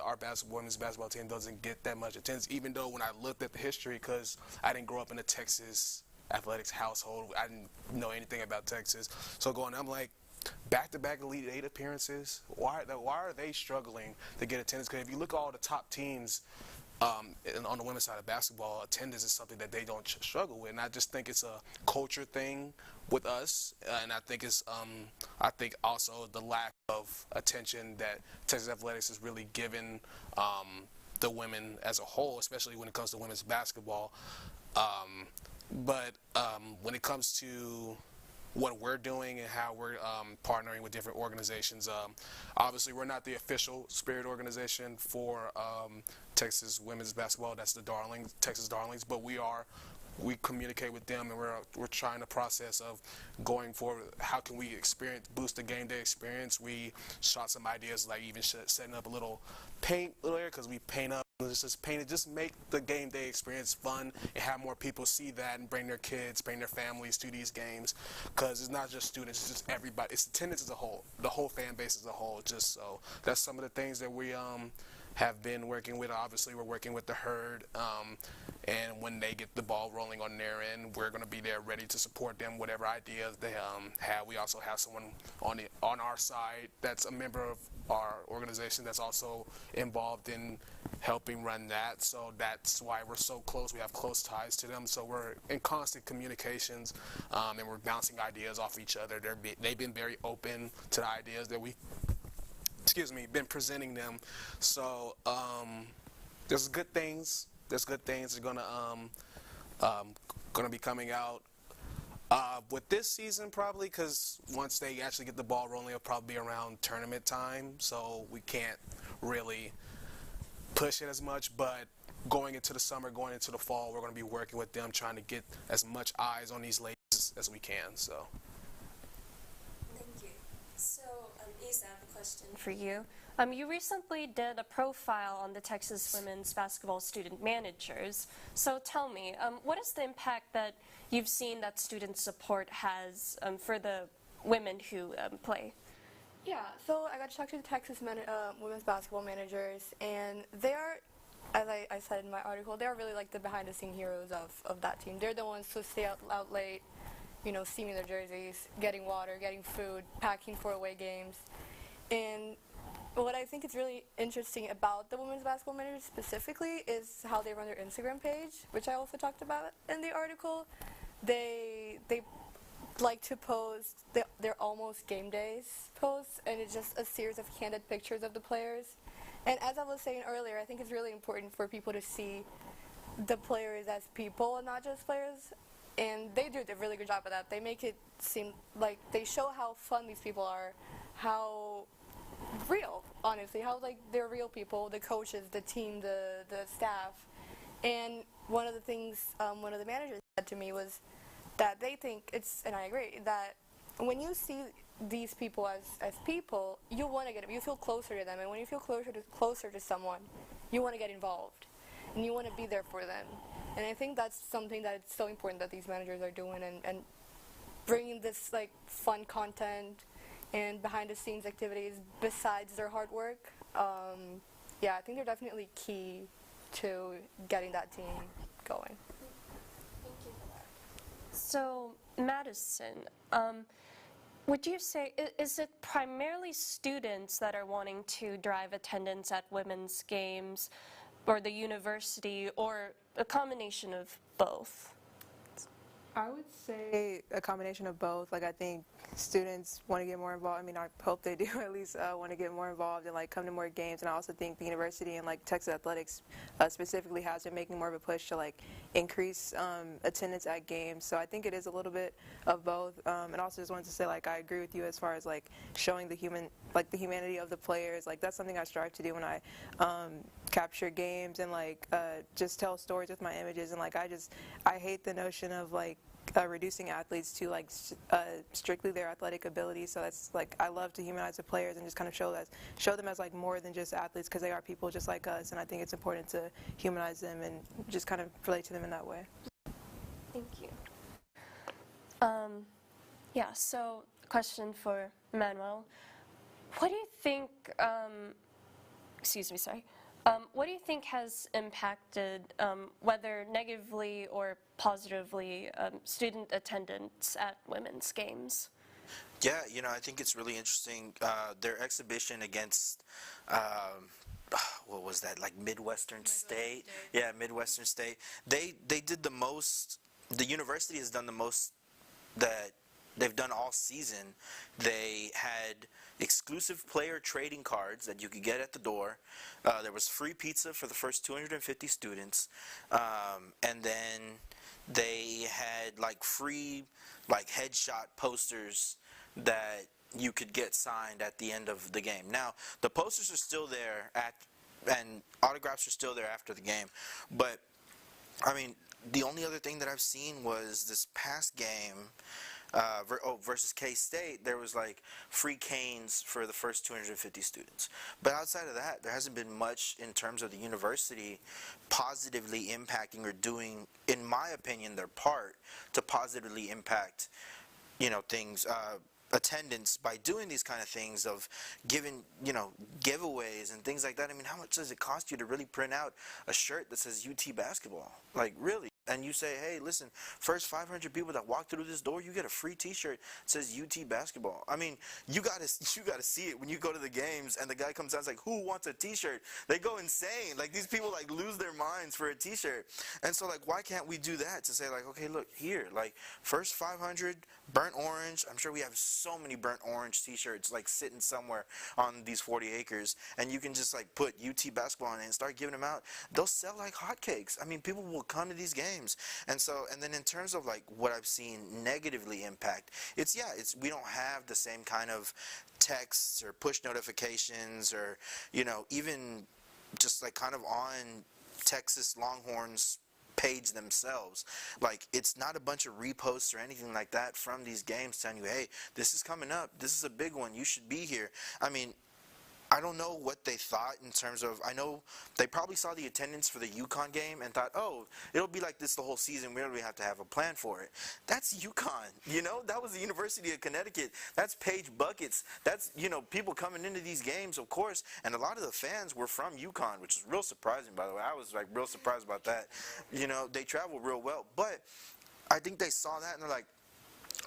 our women's basketball team doesn't get that much attendance, even though when I looked at the history, because I didn't grow up in a Texas athletics household, I didn't know anything about Texas. So I'm like, back-to-back Elite Eight appearances, why are they struggling to get attendance? Because if you look at all the top teams on the women's side of basketball, attendance is something that they don't struggle with. And I just think it's a culture thing with us, and I think it's I think also the lack of attention that Texas Athletics has really given the women as a whole, especially when it comes to women's basketball. But when it comes to what we're doing and how we're partnering with different organizations. Obviously, we're not the official spirit organization for Texas women's basketball. That's the Texas Darlings, but we communicate with them, and we're trying the process of going for how can we boost the game day experience. We shot some ideas like even setting up a little area, because we paint up. Just make the game day experience fun and have more people see that and bring their kids, bring their families to these games, because it's not just students, it's just everybody. It's attendance as a whole, the whole fan base as a whole. Just so that's some of the things that we have been working with. Obviously, we're working with the Herd, and when they get the ball rolling on their end, we're going to be there ready to support them, whatever ideas they have. We also have someone on our side that's a member of our organization that's also involved in helping run that, so that's why we're so close. We have close ties to them, so we're in constant communications, and we're bouncing ideas off each other. They've been very open to the ideas that we been presenting them. So there's good things. There's good things that are gonna be coming out with this season, probably, because once they actually get the ball rolling, it'll probably be around tournament time, so we can't really push it as much. But going into the summer, going into the fall, we're going to be working with them, trying to get as much eyes on these ladies as we can. So. Thank you. So, Isa, I have a question for you. You recently did a profile on the Texas women's basketball student managers. So tell me, what is the impact that you've seen that student support has for the women who play? Yeah, so I got to talk to the Texas women's basketball managers, and they are as I said in my article, they're really like the behind-the-scenes heroes of that team. They're the ones who stay out late, you know, steaming their jerseys, getting water, getting food, packing for away games. And what I think is really interesting about the women's basketball managers specifically is how they run their Instagram page, which I also talked about in the article. They like to post their almost game days posts, and it's just a series of candid pictures of the players. And as I was saying earlier, I think it's really important for people to see the players as people and not just players. And they do a really good job of that. They make it seem like they show how fun these people are, how real, honestly, how like they're real people, the coaches, the team, the staff. And one of the things one of the managers said to me was that they think it's, and I agree, that when you see these people as people, you want to get, you feel closer to them, and when you feel closer to someone, you want to get involved, and you want to be there for them. And I think that's something that it's so important that these managers are doing, and bringing this like fun content and behind the scenes activities besides their hard work. Yeah, I think they're definitely key to getting that team going. So, Madison, would you say, is it primarily students that are wanting to drive attendance at women's games, or the university, or a combination of both? I would say a combination of both. Like, I think students want to get more involved. I mean, I hope they do at least want to get more involved and like come to more games. And I also think the university and like Texas athletics specifically has been making more of a push to like increase attendance at games. So I think it is a little bit of both. And also just wanted to say, like, I agree with you as far as like showing the humanity of the players. Like, that's something I strive to do when I capture games and like just tell stories with my images. And like, I hate the notion of like reducing athletes to like strictly their athletic ability. So that's like, I love to humanize the players and just kind of show them as like more than just athletes, because they are people just like us, and I think it's important to humanize them and just kind of relate to them in that way. Thank you. Yeah, so question for Emmanuel. What do you think, what do you think has impacted, whether negatively or positively, student attendance at women's games? Yeah, you know, I think it's really interesting. Their exhibition against, what was that, like Midwestern State? Yeah, Midwestern State. They did the most, the university has done the most that they've done all season. They had exclusive player trading cards that you could get at the door. There was free pizza for the first 250 students. And then they had like free like headshot posters that you could get signed at the end of the game. Now, the posters are still there and autographs are still there after the game. But, I mean, the only other thing that I've seen was this past game, versus K-State, there was like free canes for the first 250 students. But outside of that, there hasn't been much in terms of the university positively impacting or doing, in my opinion, their part to positively impact, you know, things, attendance by doing these kind of things of giving, you know, giveaways and things like that. I mean, how much does it cost you to really print out a shirt that says UT basketball? Like, really? And you say, hey, listen, first 500 people that walk through this door, you get a free T-shirt that says UT basketball. I mean, you gotta see it when you go to the games and the guy comes out and is like, who wants a T-shirt? They go insane. Like, these people like lose their minds for a T-shirt. And so like, why can't we do that to say like, okay, look here, like first 500 burnt orange. I'm sure we have so many burnt orange T-shirts like sitting somewhere on these 40 acres, and you can just like put UT basketball on it and start giving them out. They'll sell like hotcakes. I mean, people will come to these games. And then in terms of like what I've seen negatively impact, it's we don't have the same kind of texts or push notifications, or, you know, even just like kind of on Texas Longhorns page themselves. Like, it's not a bunch of reposts or anything like that from these games telling you, hey, this is coming up, this is a big one, you should be here. I mean, I don't know what they thought in terms of, I know they probably saw the attendance for the UConn game and thought, oh, it'll be like this the whole season. We don't really have to have a plan for it. That's UConn, you know? That was the University of Connecticut. That's Paige Buckets. That's, you know, people coming into these games, of course. And a lot of the fans were from UConn, which is real surprising, by the way. I was, like, real surprised about that. You know, they travel real well. But I think they saw that and they're like,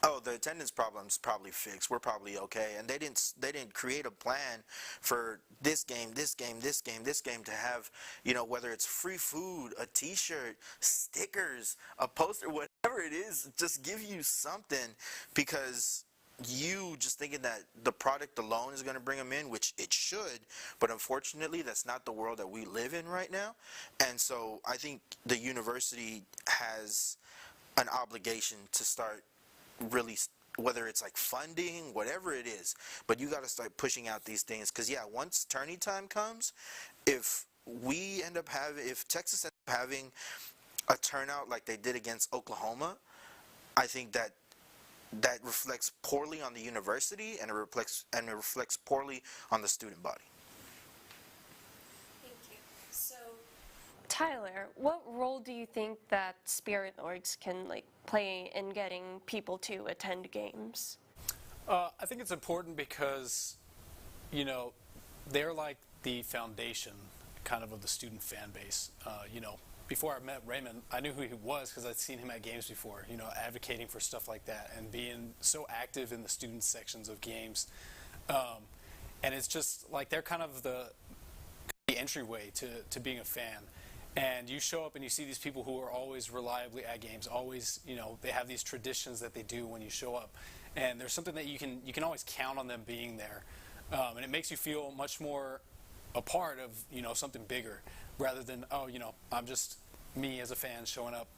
oh, the attendance problem's probably fixed. We're probably okay. And they didn't create a plan for this game to have, you know, whether it's free food, a T-shirt, stickers, a poster, whatever it is, just give you something, because you just thinking that the product alone is going to bring them in, which it should, but unfortunately that's not the world that we live in right now. And so I think the university has an obligation to start really, whether it's like funding, whatever it is, but you got to start pushing out these things, because yeah, once tourney time comes, if Texas ends up having a turnout like they did against Oklahoma, I think that reflects poorly on the university, and it reflects poorly on the student body. Tyler, what role do you think that spirit orgs can play in getting people to attend games? I think it's important because, you know, they're like the foundation kind of the student fan base. You know, before I met Raymond, I knew who he was because I'd seen him at games before, you know, advocating for stuff like that and being so active in the student sections of games. And it's just like they're kind of the entryway to being a fan. And you show up and you see these people who are always reliably at games, always, you know, they have these traditions that they do when you show up. And there's something that you can always count on them being there. And it makes you feel much more a part of, you know, something bigger, rather than, oh, you know, I'm just me as a fan showing up.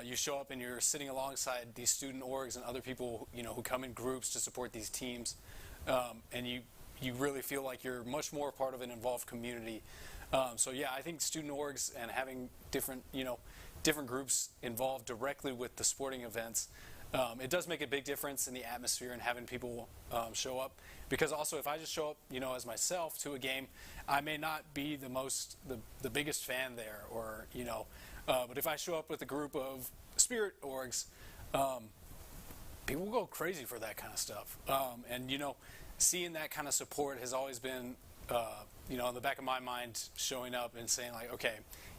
You show up and you're sitting alongside these student orgs and other people, you know, who come in groups to support these teams. And you really feel like you're much more part of an involved community. So yeah, I think student orgs and having different groups involved directly with the sporting events, it does make a big difference in the atmosphere and having people show up. Because also, if I just show up, you know, as myself to a game, I may not be the biggest fan there, or you know, but if I show up with a group of spirit orgs, people go crazy for that kind of stuff. And you know, seeing that kind of support has always been, you know, in the back of my mind, showing up and saying like, okay,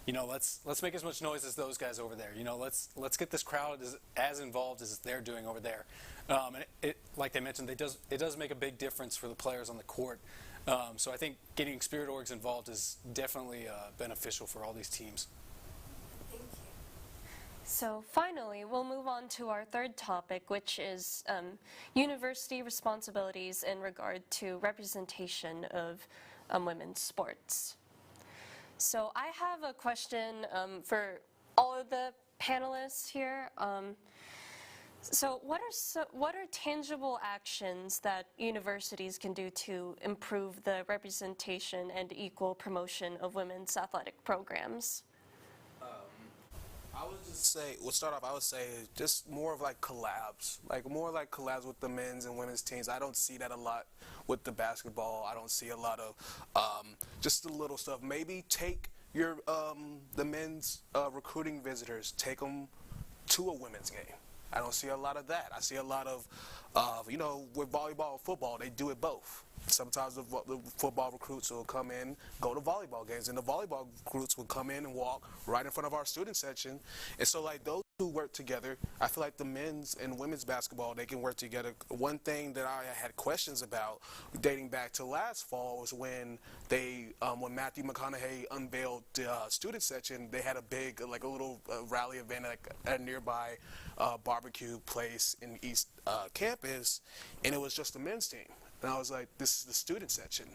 you know, let's make as much noise as those guys over there. You know, let's get this crowd as involved as they're doing over there. And it like they mentioned, it does make a big difference for the players on the court. So I think getting spirit orgs involved is definitely beneficial for all these teams. So finally, we'll move on to our third topic, which is university responsibilities in regard to representation of women's sports. So I have a question for all of the panelists here. So what are tangible actions that universities can do to improve the representation and equal promotion of women's athletic programs? I would just say, I would say just more of like collabs, with the men's and women's teams. I don't see that a lot with the basketball. I don't see a lot of just the little stuff. Maybe take your the men's recruiting visitors, take them to a women's game. I don't see a lot of that. I see a lot of, you know, with volleyball and football, they do it both. Sometimes the football recruits will come in, go to volleyball games, and the volleyball recruits will come in and walk right in front of our student section. And so, like, those two work together. I feel like the men's and women's basketball, they can work together. One thing that I had questions about dating back to last fall was when when Matthew McConaughey unveiled the student section, they had a big, like a little rally event at a nearby barbecue place in East Campus, and it was just the men's team. And I was like, this is the student section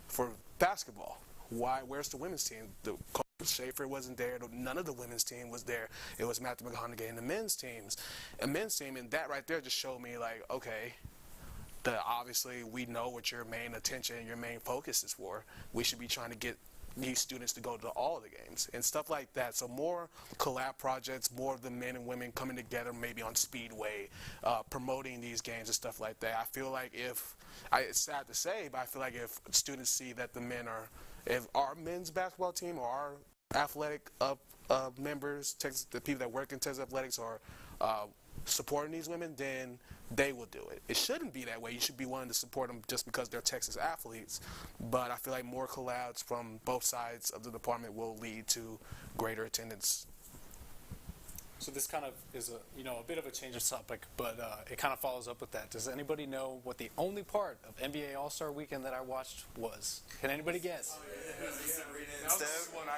for basketball. Why? Where's the women's team? The Coach Schaefer wasn't there. None of the women's team was there. It was Matthew McConaughey and the men's team. And that right there just showed me, like, okay, obviously we know what your main attention and your main focus is for. We should be trying to get these students to go to all the games and stuff like that. So more collab projects, more of the men and women coming together, maybe on Speedway, promoting these games and stuff like that. I feel like it's sad to say, but I feel like if students see that if our men's basketball team or our athletic members, the people that work in Texas athletics are supporting these women, then they will do it. It shouldn't be that way. You should be willing to support them just because they're Texas athletes. But I feel like more collabs from both sides of the department will lead to greater attendance. So this kind of is a bit of a change of topic, but it kind of follows up with that. Does anybody know what the only part of NBA All-Star Weekend that I watched was? Can anybody guess?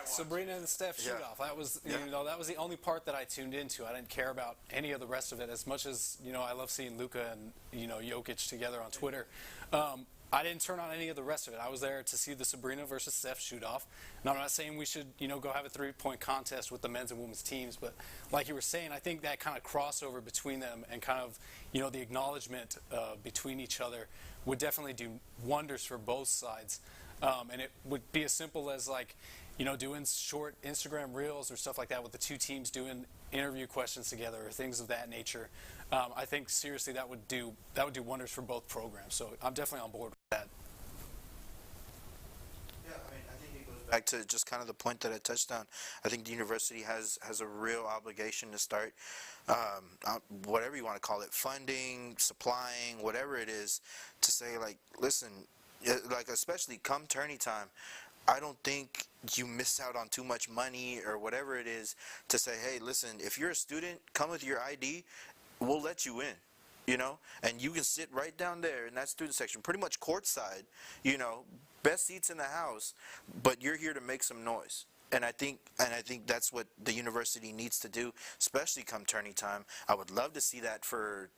Sabrina and Steph shoot-off. That was that was the only part that I tuned into. I didn't care about any of the rest of it as much as I love seeing Luka and Jokic together on Twitter. I didn't turn on any of the rest of it. I was there to see the Sabrina versus Steph shoot-off. And I'm not saying we should, go have a three-point contest with the men's and women's teams, but like you were saying, I think that kind of crossover between them and kind of, the acknowledgement between each other would definitely do wonders for both sides. And it would be as simple as doing short Instagram reels or stuff like that with the two teams doing interview questions together or things of that nature. I think seriously that would do wonders for both programs. So I'm definitely on board with that. Yeah, I think it goes back to just kind of the point that I touched on. I think the university has a real obligation to start whatever you want to call it, funding, supplying, whatever it is, to say listen, especially come tourney time, I don't think you miss out on too much money or whatever it is to say, hey, listen, if you're a student, come with your ID, we'll let you in, and you can sit right down there in that student section, pretty much courtside, best seats in the house, but you're here to make some noise. And I think that's what the university needs to do, especially come tourney time. I would love to see that for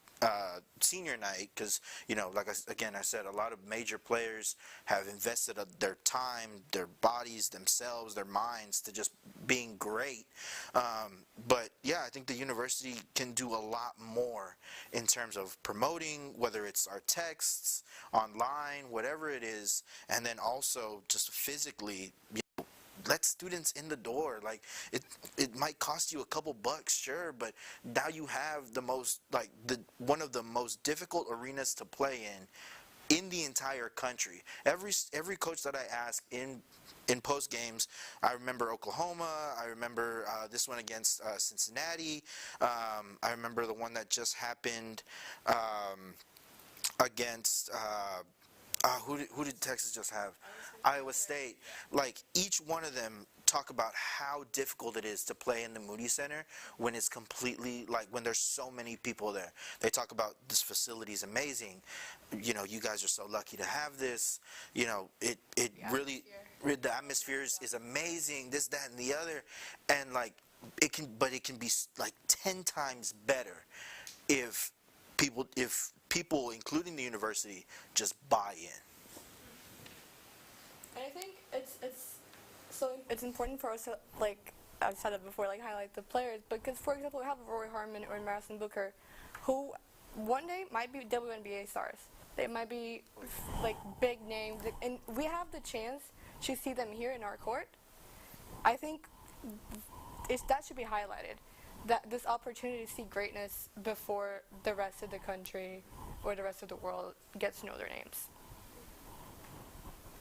senior night, because I said, a lot of major players have invested their time, their bodies, themselves, their minds to just being great. But yeah, I think the university can do a lot more in terms of promoting, whether it's our texts, online, whatever it is, and then also just physically let students in the door. It might cost you a couple bucks, sure, but now you have the most one of the most difficult arenas to play in the entire country. Every coach that I ask in post games, I remember Oklahoma, I remember this one against Cincinnati, I remember the one that just happened against who did Texas just have? Iowa State. Each one of them talk about how difficult it is to play in the Moody Center when it's completely, when there's so many people there. They talk about this facility is amazing. You guys are so lucky to have this. It really, the atmosphere is amazing, this, that, and the other. And it can be 10 times better if people, including the university, just buy in. And I think it's important for us to, I've said it before, highlight the players, because, for example, we have Roy Harmon or Madison Booker, who one day might be WNBA stars. They might be, big names, and we have the chance to see them here in our court. I think that should be highlighted, that this opportunity to see greatness before the rest of the country or the rest of the world gets to know their names.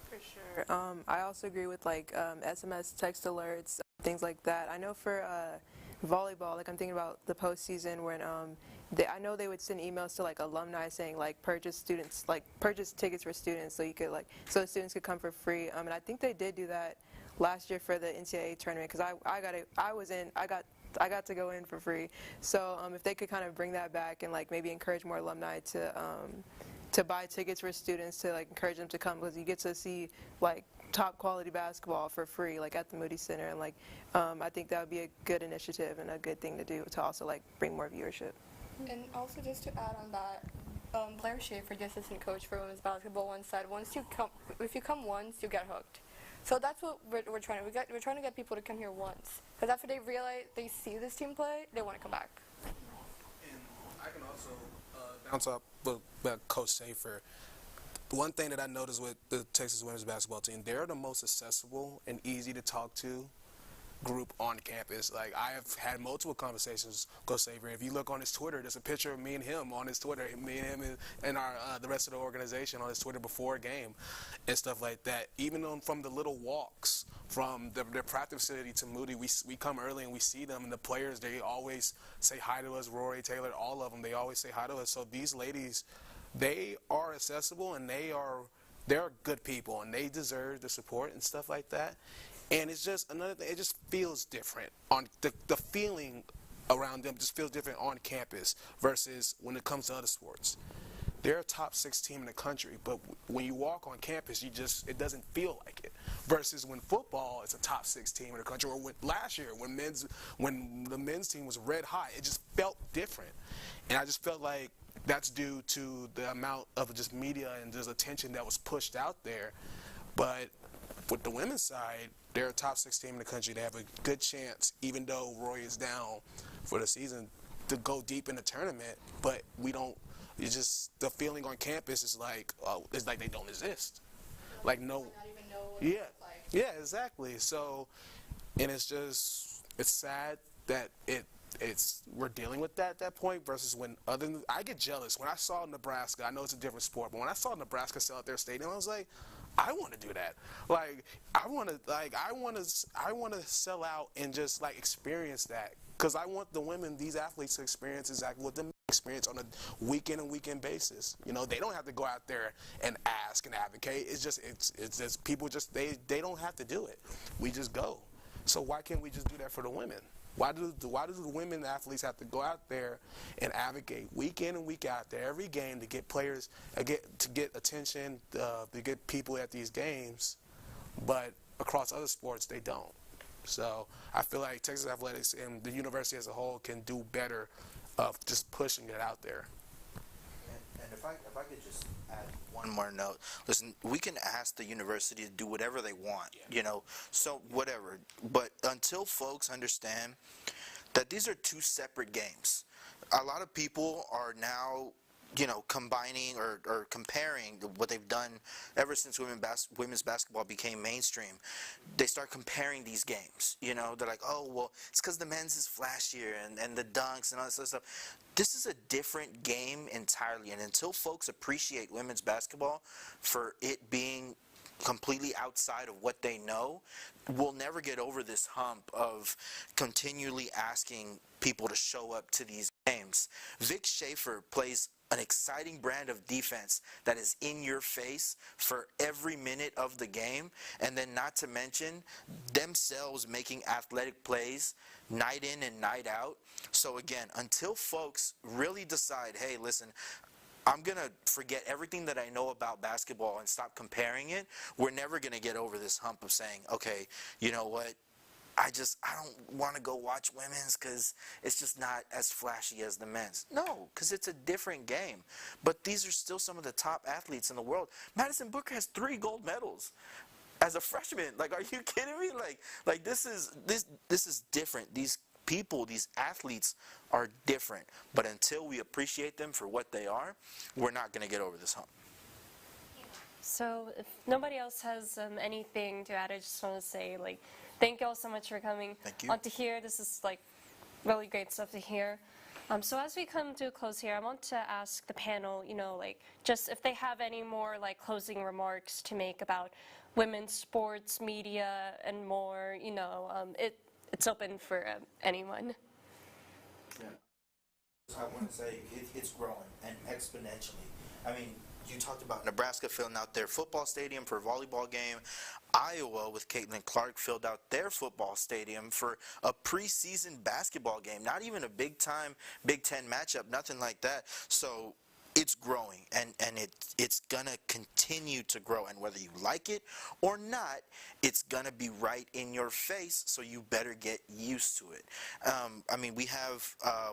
For sure. I also agree with SMS text alerts, things like that. I know for volleyball, I'm thinking about the postseason when I know they would send emails to alumni saying purchase tickets for students so you could so the students could come for free. And I think they did do that last year for the NCAA tournament, because I got to go in for free. So if they could kind of bring that back and maybe encourage more alumni to buy tickets for students, to encourage them to come, because you get to see top quality basketball for free at the Moody Center, and I think that would be a good initiative and a good thing to do to also bring more viewership. And also, just to add on that, Blair Schaefer, the assistant coach for women's basketball, once said, if you come once, you get hooked. So that's what we're trying to. We're trying to get people to come here once, because after they realize, they see this team play, they want to come back. And I can also bounce up with Coach Schaefer. one thing that I noticed with the Texas women's basketball team, they're the most accessible and easy to talk to group on campus. Like, I have had multiple conversations with Coach Avery. If you look on his Twitter, there's a picture of me and him on his Twitter, me and him and our the rest of the organization on his Twitter before a game and stuff like that. Even from the little walks from their practice facility to Moody, we come early and we see them, and the players, they always say hi to us. Rory, Taylor, all of them, they always say hi to us. So these ladies, they are accessible, and they're good people, and they deserve the support and stuff like that. And it's just another thing, it just feels different. On the feeling around them just feels different on campus versus when it comes to other sports. They're a top 6 team in the country, but when you walk on campus, it doesn't feel like it. Versus when football is a top 6 team in the country, or last year when the men's team was red hot, it just felt different. And I just felt like that's due to the amount of just media and just attention that was pushed out there. But with the women's side, they're a top 6 team in the country. They have a good chance, even though Roy is down for the season, to go deep in the tournament. But we don't. It's just the feeling on campus is like it's like they don't exist. Like no. Not even know what Yeah. Like. Yeah, exactly. So, and it's sad that we're dealing with that at that point versus when I get jealous when I saw Nebraska. I know it's a different sport, but when I saw Nebraska sell out their stadium, I was like, I want to do that. Like, I want to sell out and just like experience that, because I want the women, these athletes, to experience exactly what the men experience on a week-in and week-end basis. You know, they don't have to go out there and ask and advocate. It's just people they don't have to do it. We just go. So why can't we just do that for the women? Why do the women athletes have to go out there and advocate week in and week out there every game to get players, to get attention, to get people at these games, but across other sports they don't? So I feel like Texas athletics and the university as a whole can do better of just pushing it out there. And if I could just add one more note. Listen, we can ask the university to do whatever they want, you know, so whatever. But until folks understand that these are 2 separate games, a lot of people are now, you know, combining or comparing what they've done ever since women's basketball became mainstream. They start comparing these games, you know. They're like, oh, well, it's because the men's is flashier and the dunks and all this other stuff. This is a different game entirely, and until folks appreciate women's basketball for it being completely outside of what they know, we'll never get over this hump of continually asking people to show up to these games. Vic Schaefer plays an exciting brand of defense that is in your face for every minute of the game, and then not to mention themselves making athletic plays night in and night out. So again, until folks really decide, hey, listen, I'm going to forget everything that I know about basketball and stop comparing it, we're never going to get over this hump of saying, okay, you know what, I don't want to go watch women's because it's just not as flashy as the men's. No, because it's a different game. But these are still some of the top athletes in the world. Madison Booker has 3 gold medals as a freshman. Like, are you kidding me? Like this is different. These people, these athletes are different. But until we appreciate them for what they are, we're not going to get over this hump. So if nobody else has anything to add, I just want to say, like, thank you all so much for coming on to here. This is like really great stuff to hear. So as we come to a close here, I want to ask the panel, you know, like, just if they have any more like closing remarks to make about women's sports, media, and more. You know, it's open for anyone. Yeah. I want to say it's growing and exponentially. I mean, you talked about Nebraska filling out their football stadium for a volleyball game. Iowa, with Caitlin Clark, filled out their football stadium for a preseason basketball game. Not even a big-time Big Ten matchup, nothing like that. So it's growing, and it's going to continue to grow. And whether you like it or not, it's going to be right in your face, so you better get used to it. I mean, we have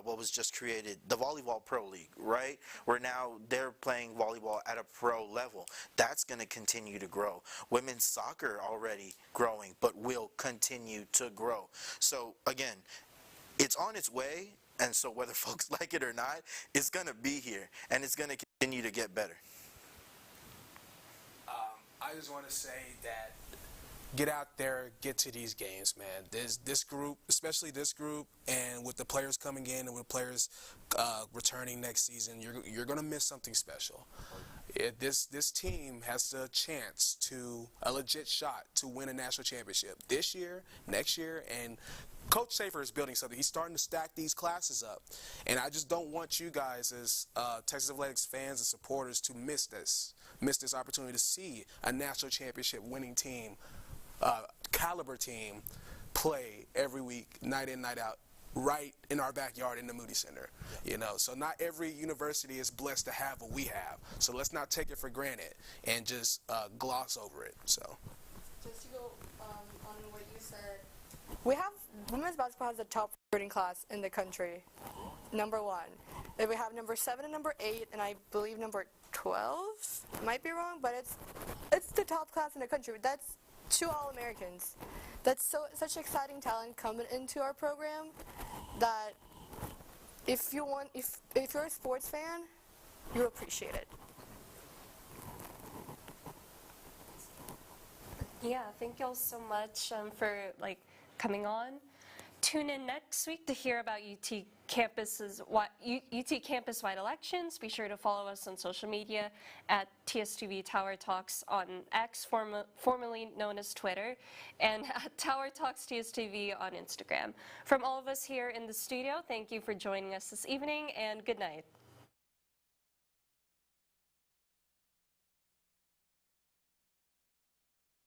what was just created, the Volleyball Pro League, right? Where now they're playing volleyball at a pro level. That's going to continue to grow. Women's soccer already growing, but will continue to grow. So, again, it's on its way. And so whether folks like it or not, it's going to be here, and it's going to continue to get better. I just want to say that get out there, get to these games, man. This group, especially this group, and with the players coming in and with players returning next season, you're going to miss something special. This team has a chance to, a legit shot to win a national championship this year, next year, and Coach Schaefer is building something. He's starting to stack these classes up. And I just don't want you guys as Texas Athletics fans and supporters to miss this opportunity to see a national championship winning team, caliber team, play every week, night in, night out, right in our backyard in the Moody Center. You know, so not every university is blessed to have what we have. So let's not take it for granted and just gloss over it. So just to go on what you said, we have women's basketball has the top recruiting class in the country, number 1. Then we have number 7 and number 8, and I believe number 12. Might be wrong, but it's the top class in the country. That's 2 All-Americans. That's such exciting talent coming into our program that if you're a sports fan, you'll appreciate it. Yeah, thank you all so much for coming on. Tune in next week to hear about UT campus-wide elections. Be sure to follow us on social media at TSTV Tower Talks on X, formerly known as Twitter, and at Tower Talks TSTV on Instagram. From all of us here in the studio, thank you for joining us this evening, and good night.